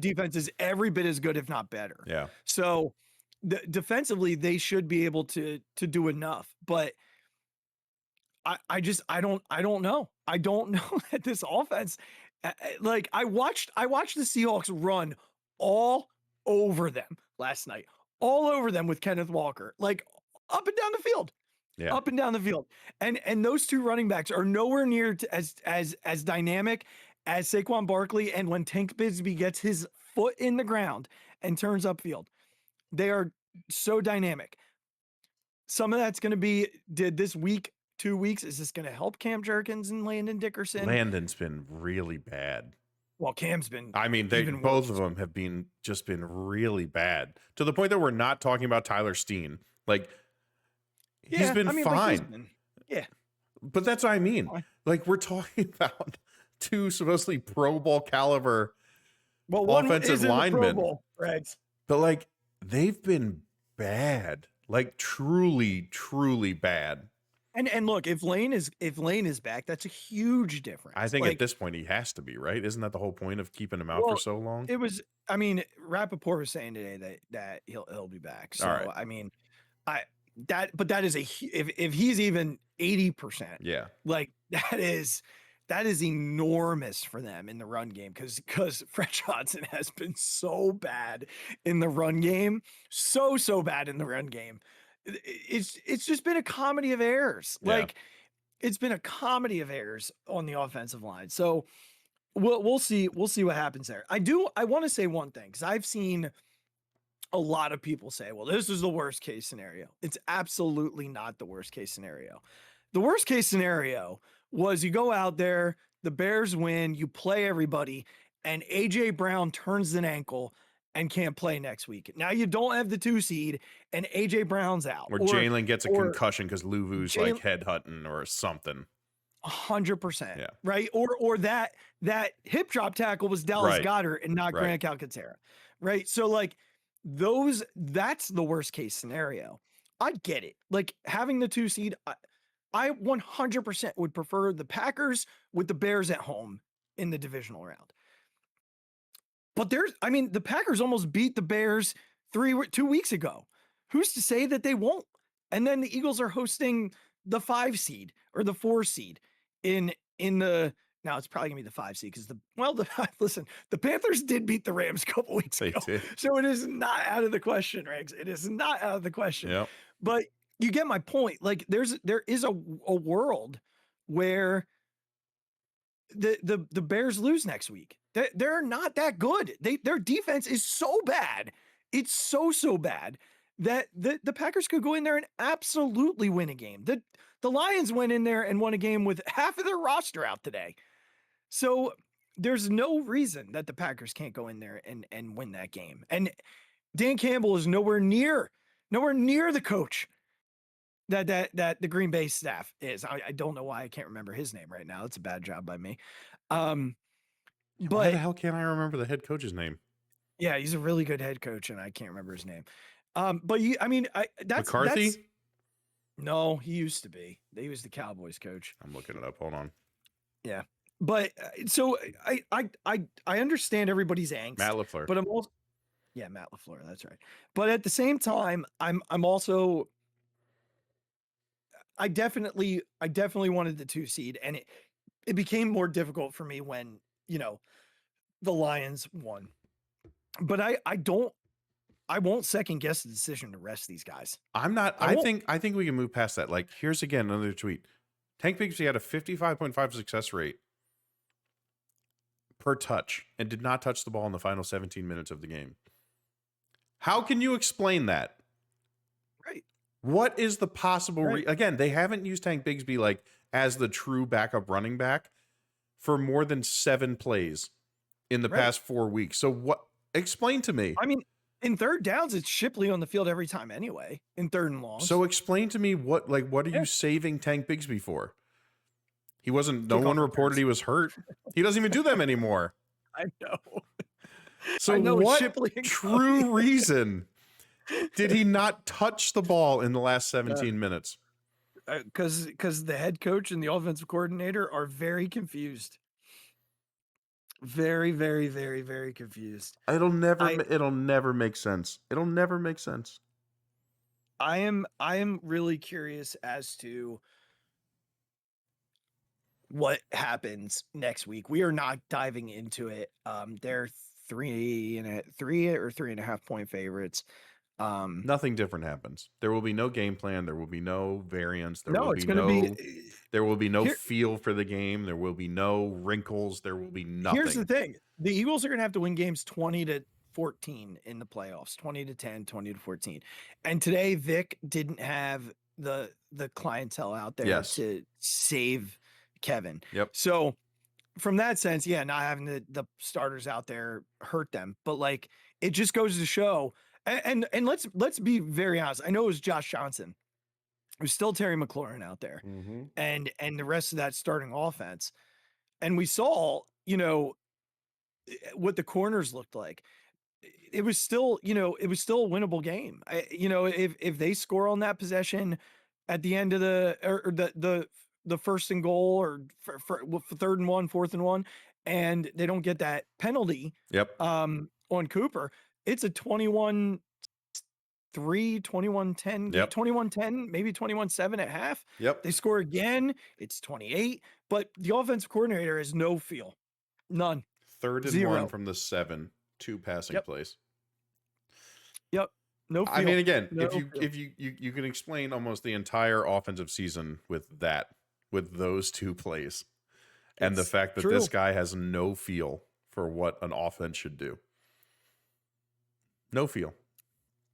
defense is every bit as good, if not better. Yeah. So defensively, they should be able to do enough, but I don't know. I don't know that this offense, like I watched the Seahawks run all over them last night, all over them with Kenneth Walker, like up and down the field, up and down the field. And those 2 running backs are nowhere near as dynamic as Saquon Barkley. And when Tank Bigsby gets his foot in the ground and turns upfield, they are so dynamic. Some of that's going to be, did this week, 2 weeks, is this going to help Cam Jerkins and Landon Dickerson? Landon's been really bad. Well, Cam's been. I mean, both of them have been really bad to the point that we're not talking about Tyler Steen. Like, he's been fine. But that's what I mean. Like, we're talking about 2 supposedly Pro Bowl caliber offensive linemen. But like, they've been bad. Like, truly, truly bad. And look, if Lane is back, that's a huge difference. I think at this point he has to be, right? Isn't that the whole point of keeping him out for so long? It was. I mean, Rappaport was saying today that he'll be back. So right. I mean, that is if he's even 80%. Yeah. Like that is enormous for them in the run game because Fred Johnson has been so bad in the run game, so bad in the run game. It's just been a comedy of errors. Like, it's been a comedy of errors on the offensive line. So we'll see what happens there. I want to say one thing, because I've seen a lot of people say, well, this is the worst case scenario. It's absolutely not the worst case scenario. The worst case scenario was you go out there, the Bears win, you play everybody, and AJ Brown turns an ankle and can't play next week. Now you don't have the 2 seed and AJ Brown's out. Or Jalen gets a concussion because Luvu's like headhunting or something. 100%. Yeah. Right. Or that hip drop tackle was Dallas Goedert and not Grant Calcaterra. Right. So like that's the worst case scenario. I get it. Like having the 2 seed, I 100% would prefer the Packers with the Bears at home in the divisional round. But the Packers almost beat the Bears 2 weeks ago. Who's to say that they won't? And then the Eagles are hosting the 5 seed or the 4 seed in the. Now it's probably gonna be the 5 seed because the Panthers did beat the Rams a couple weeks ago, so it is not out of the question, Regz. It is not out of the question. Yep. But you get my point. Like there is a world where the Bears lose next week. They're not that good. Their defense is so bad. It's so bad that the Packers could go in there and absolutely win a game. The Lions went in there and won a game with half of their roster out today. So there's no reason that the Packers can't go in there and win that game. And Dan Campbell is nowhere near the coach that the Green Bay staff is. I don't know why I can't remember his name right now. It's a bad job by me. Why But the hell can't I remember the head coach's name? yeah, he's a really good head coach, and I can't remember his name. But that's McCarthy? No, he used to be. He was the Cowboys coach. I'm looking it up. Hold on. Yeah, but so I understand everybody's angst. Matt LaFleur. But I'm also Matt LaFleur. That's right. But at the same time, I'm also I definitely wanted the 2 seed, and it became more difficult for me when the Lions won. But I won't second guess the decision to rest these guys. I'm not. I think we can move past that. Like, here's again another tweet. Tank Bigsby had a 55.5 success rate per touch and did not touch the ball in the final 17 minutes of the game. How can you explain that? Right. What is the possible again, they haven't used Tank Bigsby like as the true backup running back for more than 7 plays in the past 4 weeks. So what? Explain to me. I mean, in third downs, it's Shipley on the field every time anyway, in third and long. So explain to me what are you saving Tank Bigsby for? He wasn't, no one reported he was hurt. He doesn't even do them anymore. I know. So I know, what Shipley true reason did he not touch the ball in the last 17 minutes? Because the head coach and the offensive coordinator are very confused. Very, very, very, very confused. It'll never make sense. It'll never make sense. I am really curious as to what happens next week. We are not diving into it. They're 3.5 point favorites. Nothing different happens. There will be no game plan. There will be no variance. There will be no feel for the game. There will be no wrinkles. There will be nothing. Here's the thing. The Eagles are going to have to win games 20-14 in the playoffs, 20-10, 20-14. And today Vic didn't have the clientele out there to save Kevin. Yep. So from that sense, not having the starters out there hurt them, but like it just goes to show. And let's be very honest. I know it was Josh Johnson. It was still Terry McLaurin out there, and the rest of that starting offense. And we saw, what the corners looked like. It was still, a winnable game. If they score on that possession at the end of the first and goal or for 3rd and 1, 4th and 1, and they don't get that penalty. Yep. On Cooper, it's a 21-3, 21-10, 21-10, maybe 21-7 at half. Yep. They score again. It's 28, but the offensive coordinator has no feel. None. 3rd and 0. 1 from the 7, 2 passing plays. Yep. No feel. I mean, again, no if you can explain almost the entire offensive season with those 2 plays. And the fact that this guy has no feel for what an offense should do. No feel.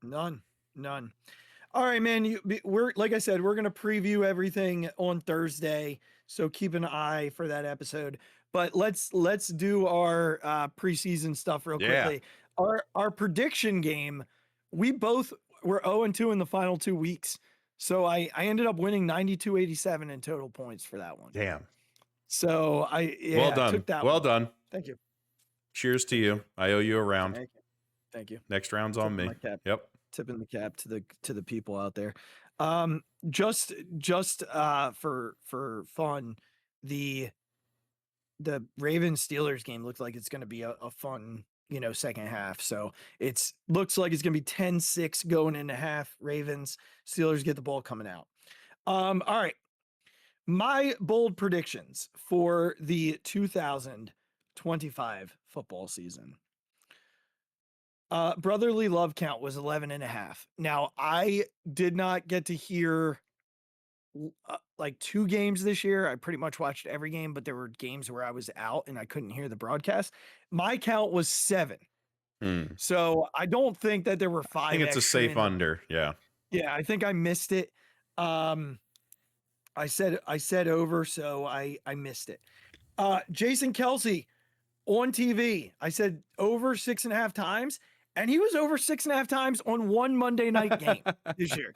None. All right, man. We're like I said, we're gonna preview everything on Thursday, so keep an eye for that episode. But let's do our preseason stuff real quickly. Our prediction game. We both were 0-2 in the final 2 weeks, so I ended up winning 92-87 in total points for that one. Damn. So well done. Took that well one. done. Thank you. Cheers to you. I owe you a round. Thank you. Next round's on me. Yep. Tipping the cap to the people out there. Just for fun, the Ravens Steelers game looks like it's going to be a fun, second half. So looks like it's going to be 10-6 going into half. Ravens, Steelers get the ball coming out. All right. My bold predictions for the 2025 football season. Brotherly love count was 11.5. Now, I did not get to hear like 2 games this year. I pretty much watched every game, but there were games where I was out and I couldn't hear the broadcast. My count was 7. So I don't think that there were 5. I think it's a safe under. Yeah. Yeah, I think I missed it. I said over, so I missed it. Jason Kelsey on TV. I said over 6.5 times, and he was over 6.5 times on one Monday night game this year.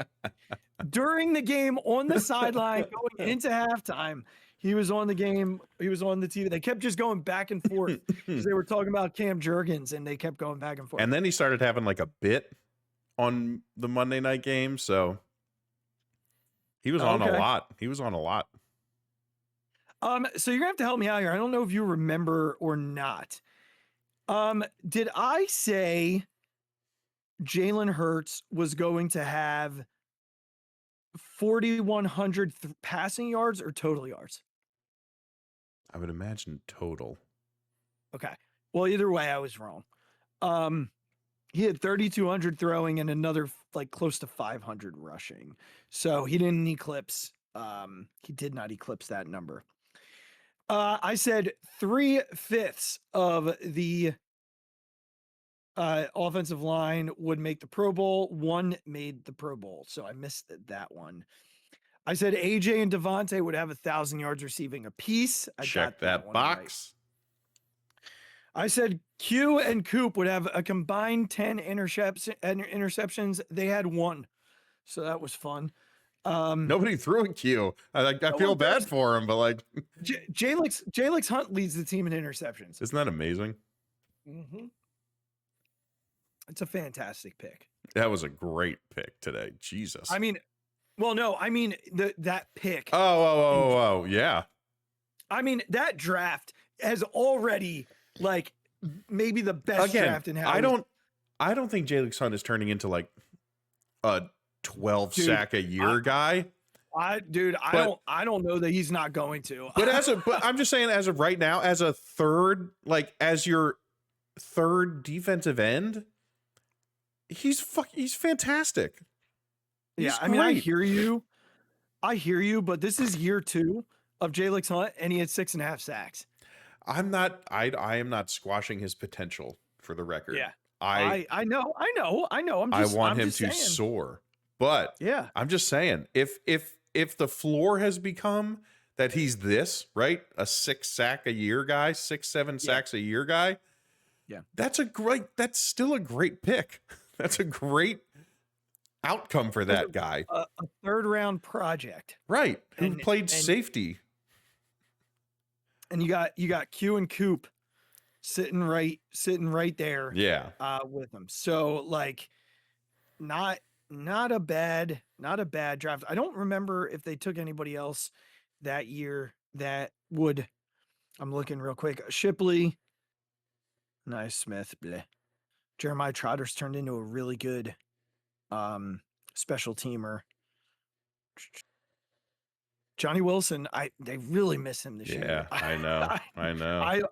During the game, on the sideline, going into halftime, he was on the game. He was on the TV. They kept just going back and forth because they were talking about Cam Jurgens, and they kept going back and forth. And then he started having like a bit on the Monday night game, so he was on a lot. He was on a lot. So you're gonna have to help me out here. I don't know if you remember or not. Did I say Jalen Hurts was going to have 4,100 passing yards or total yards? I would imagine total. Okay. Well, either way, I was wrong. He had 3,200 throwing and another like close to 500 rushing. So he didn't eclipse. He did not eclipse that number. I said 3/5 of the offensive line would make the Pro Bowl. 1 made the Pro Bowl, so I missed that one. I said AJ and Devontae would have 1,000 yards receiving apiece. I Check got that box. Right. I said Q and Coop would have a combined 10 interceptions. They had 1, so that was fun. Nobody threw a Q. I feel bad for him, but like Jalix Hunt leads the team in interceptions. Isn't that amazing? Mm-hmm. It's a fantastic pick. That was a great pick today. Jesus. I mean, well, no, I mean that pick. Oh, yeah. I mean, that draft has already like maybe the best draft in how I don't think Jalix Hunt is turning into like a 12 sack a year guy. I don't know that he's not going to. But I'm just saying, as of right now, as a third, like as your third defensive end, he's fantastic. Yeah, I mean, I hear you, but this is year 2 of Jalix Hunt, and he had 6.5 sacks. I am not squashing his potential, for the record. Yeah, I know. I want him to soar, but yeah, I'm just saying, if the floor has become that he's this, right, a 6 sack a year guy, 6-7 sacks a year guy, yeah, that's still a great pick. That's a great outcome for that guy. A 3rd round project, right? Who played safety. And you got Q and Coop sitting right there. Yeah. With them. So like not a bad draft. I don't remember if they took anybody else that year that would. I'm looking real quick. Shipley, Nice Smith, bleh. Jeremiah Trotter's turned into a really good special teamer. Johnny Wilson, they really miss him this year. Yeah, I know.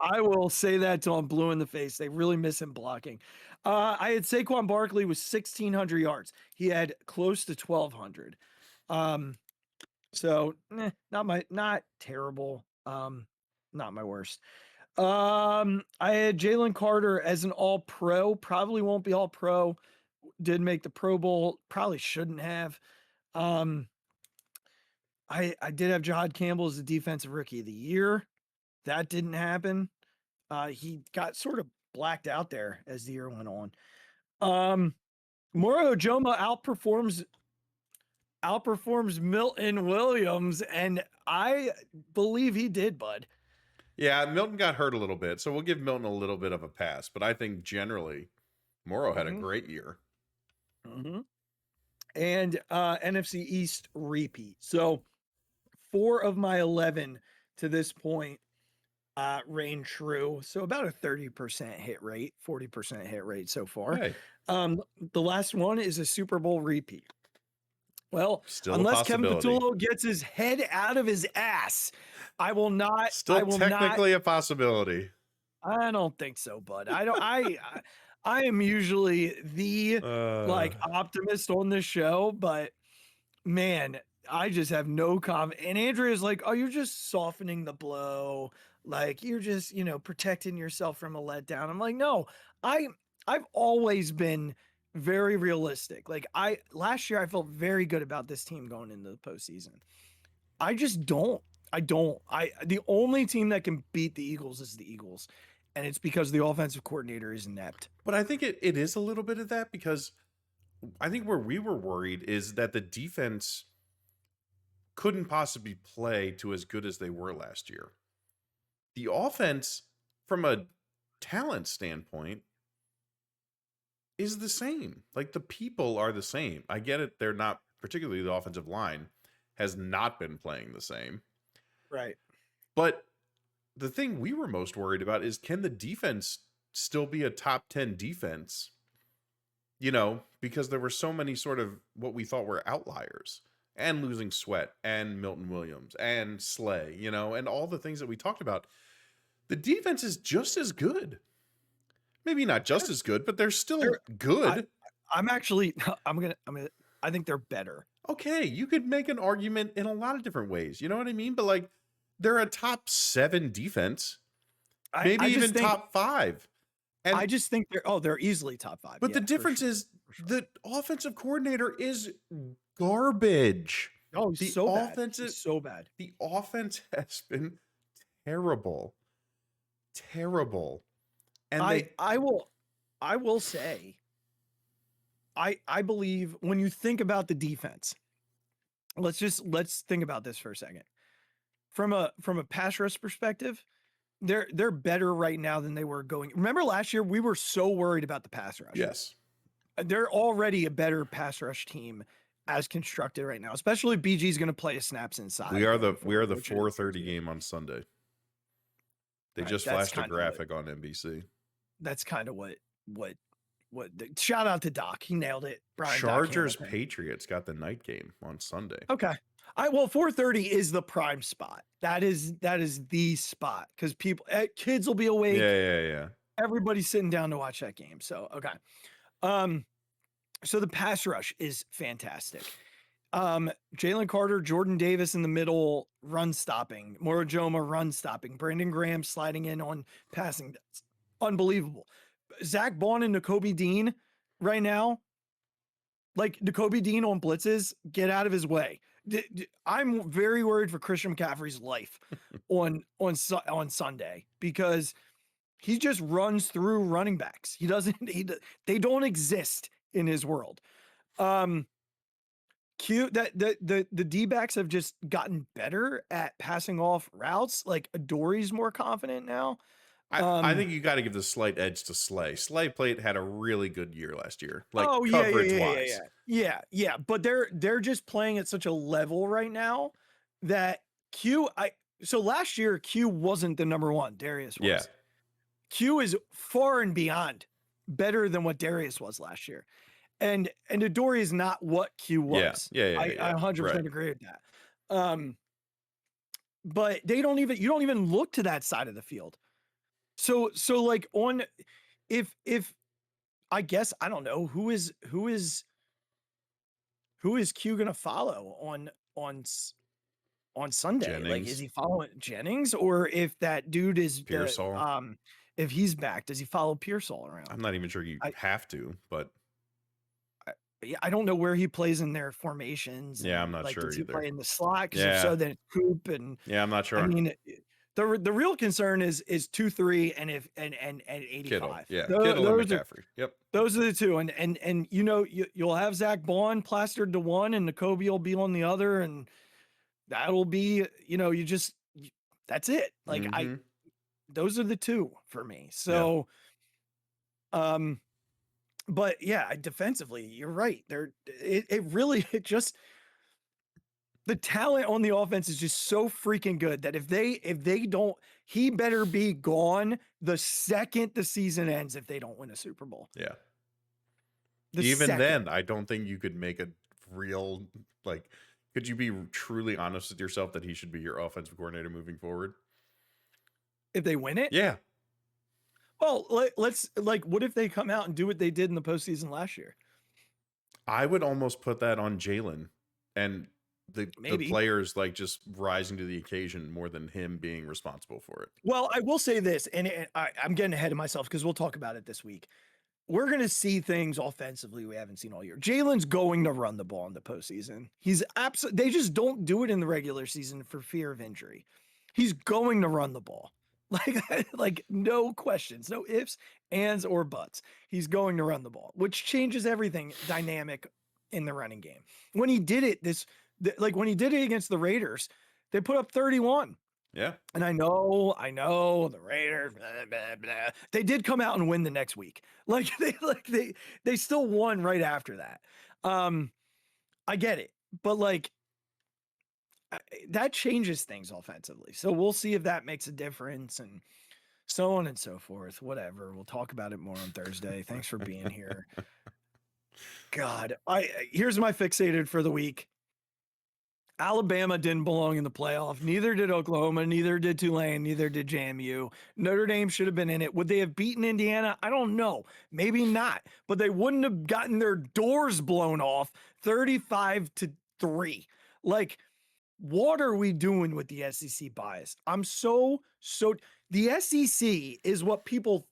I will say that till I'm blue in the face. They really miss him blocking. I had Saquon Barkley with 1,600 yards. He had close to 1,200. So not terrible. Not my worst. I had Jalen Carter as an all-pro. Probably won't be all-pro. Did make the Pro Bowl. Probably shouldn't have. I did have Jahad Campbell as the defensive rookie of the year. That didn't happen. He got sort of blacked out there as the year went on. Moro Ujoma outperforms Milton Williams, and I believe he did, bud. Yeah, Milton got hurt a little bit, so we'll give Milton a little bit of a pass. But I think generally, Moro had a great year. Mm-hmm. And NFC East repeat. So 4 of my 11 to this point reign true. So about a 30% hit rate, 40% hit rate so far. Hey. The last one is a Super Bowl repeat. Well, Still unless Kevin Patullo gets his head out of his ass, I will not. Still technically a possibility. I don't think so, bud. I am usually the like optimist on this show, but man, I just have no confidence. And Andrea's like, oh, you're just softening the blow. Like you're just, protecting yourself from a letdown. I'm like, no, I've always been very realistic. Like last year I felt very good about this team going into the postseason. I just don't. The only team that can beat the Eagles is the Eagles. And it's because the offensive coordinator is inept. But I think it is a little bit of that, because I think where we were worried is that the defense couldn't possibly play to as good as they were last year. The offense, from a talent standpoint, is the same. Like, the people are the same. I get it. They're not, particularly the offensive line has not been playing the same. Right. But the thing we were most worried about is, can the defense still be a top 10 defense? Because there were so many sort of what we thought were outliers, and losing Sweat and Milton Williams and Slay, and all the things that we talked about. The defense is just as good. Maybe not just as good, but they're still good. I think they're better. Okay, you could make an argument in a lot of different ways. You know what I mean? But like, they're a top 7 defense, maybe even top 5. And I just think they're easily top 5. But the difference is the offensive coordinator is garbage. Oh, he's so bad. The offense has been terrible. And I will say, I believe when you think about the defense, let's think about this for a second. From a pass rush perspective, they're better right now than they were going. Remember last year we were so worried about the pass rush. Yes. They're already a better pass rush team as constructed right now, especially BG's going to play snaps inside. We are the 4:30 game on Sunday. They just flashed a graphic on NBC. That's kind of what shout out to Doc. He nailed it. Chargers Patriots got the night game on Sunday. Okay. 4:30 is the prime spot. That is the spot, because kids will be awake. Yeah. Everybody's sitting down to watch that game. So, okay. So the pass rush is fantastic. Jalen Carter, Jordan Davis in the middle, run stopping. Morojoma, run stopping. Brandon Graham sliding in on passing. That's unbelievable. Zach Bond and Nakobe Dean right now, like Nakobe Dean on blitzes, get out of his way. I'm very worried for Christian McCaffrey's life on Sunday, because he just runs through running backs. They don't exist in his world. The D-backs have just gotten better at passing off routes. Like Adori's more confident now. I think you got to give the slight edge to Slay. Slay had a really good year last year. Like, coverage-wise. Yeah. But they're just playing at such a level right now that so last year Q wasn't the number one. Darius was. Yeah. Q is far and beyond better than what Darius was last year. And Adoree is not what Q was. Yeah. I 100% agree with that. But you don't even look to that side of the field. So like if I guess, I don't know, who is Q gonna follow on Sunday? Jennings. Like, is he following Jennings, or if that dude is Pearsall? If he's back, does he follow Pearsall around? I'm not even sure you have to, but I don't know where he plays in their formations. Yeah, I'm not sure does he either. Play in the slot? Yeah. So then Coop and I'm not sure. I mean, the real concern is 2-3 and 85. Kittle. Yeah, Kittle and McCaffrey. Yep. Those are the two, and you'll have Zach Bond plastered to one, and Nakobe will be on the other, and that'll be that's it. Like those are the two for me. So, but yeah, defensively, you're right. The talent on the offense is just so freaking good that if they don't, he better be gone the second the season ends if they don't win a Super Bowl. Yeah. Even then, I don't think you could make a real, like, could you be truly honest with yourself that he should be your offensive coordinator moving forward? If they win it? Yeah. Well, let's what if they come out and do what they did in the postseason last year? I would almost put that on Jalen. And the Maybe. players like just rising to the occasion more than him being responsible for it. Well, I will say this, and I'm getting ahead of myself because we'll talk about it this week. We're going to see things offensively we haven't seen all year. Jalen's going to run the ball in the postseason. He's they just don't do it in the regular season for fear of injury. He's going to run the ball. Like no questions, no ifs, ands, or buts. He's going to run the ball, which changes everything dynamic in the running game. When he did it, when he did it against the Raiders, they put up 31. Yeah. And I know the Raiders, blah, blah, blah. They did come out and win the next week. They still won right after that. I get it, but that changes things offensively. So we'll see if that makes a difference and so on and so forth. Whatever. We'll talk about it more on Thursday. Thanks for being here. God, here's my fixated for the week. Alabama didn't belong in the playoff. Neither did Oklahoma. Neither did Tulane. Neither did JMU. Notre Dame should have been in it. Would they have beaten Indiana? I don't know. Maybe not. But they wouldn't have gotten their doors blown off 35-3. What are we doing with the SEC bias? I'm so the SEC is what people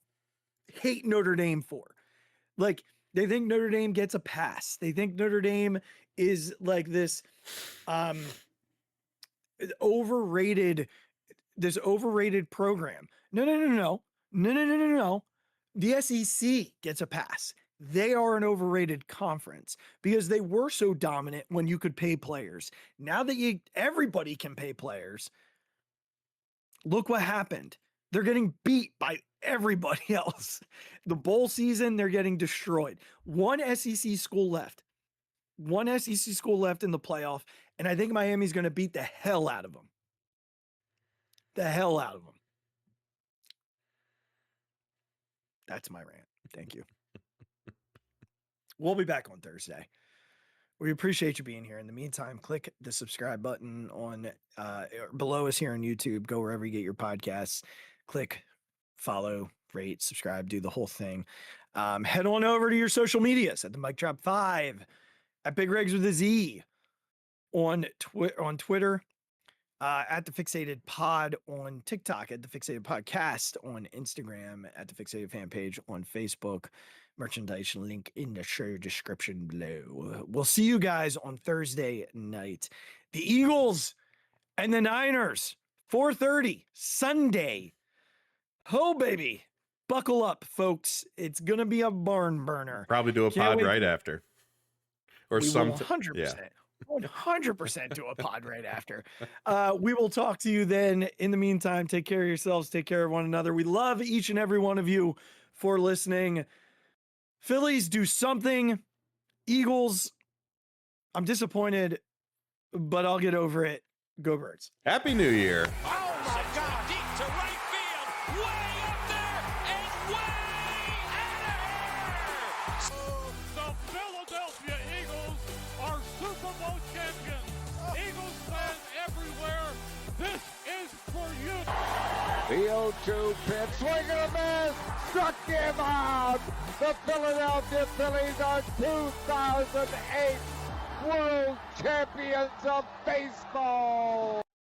hate Notre Dame for. They think Notre Dame gets a pass. They think Notre Dame is like this overrated program. No. The SEC gets a pass. They are an overrated conference because they were so dominant when you could pay players. Now that everybody can pay players, look what happened. They're getting beat by everybody else. The bowl season, they're getting destroyed. One SEC school left in the playoff, and I think Miami's going to beat the hell out of them. That's my rant. Thank you. We'll be back on Thursday. We appreciate you being here. In the meantime, click the subscribe button on below us here on YouTube. Go wherever you get your podcasts. Click follow, rate, subscribe, do the whole thing. Head on over to your social medias at the Mic Drop 5, at Big Regz with a Z on Twitter, at the Phixated Pod on TikTok, at the Phixated Podcast on Instagram, at the Phixated Fan Page on Facebook. Merchandise link in the show description below. We'll see you guys on Thursday night. The Eagles and the Niners, 4:30 Sunday. Oh, baby. Buckle up, folks. It's going to be a barn burner. Probably do a pod right after. Or we some 100%. Yeah. 100% do a pod right after. We will talk to you then. In the meantime, take care of yourselves. Take care of one another. We love each and every one of you for listening. Phillies, do something. Eagles, I'm disappointed, but I'll get over it. Go Birds. Happy New Year. Oh my God! Deep to right field, way up there and way out of here. The Philadelphia Eagles are Super Bowl champions. Eagles fans everywhere, this is for you. The 0-2 pitch, swing and a miss, struck him out. The Philadelphia Phillies are 2008 World Champions of Baseball.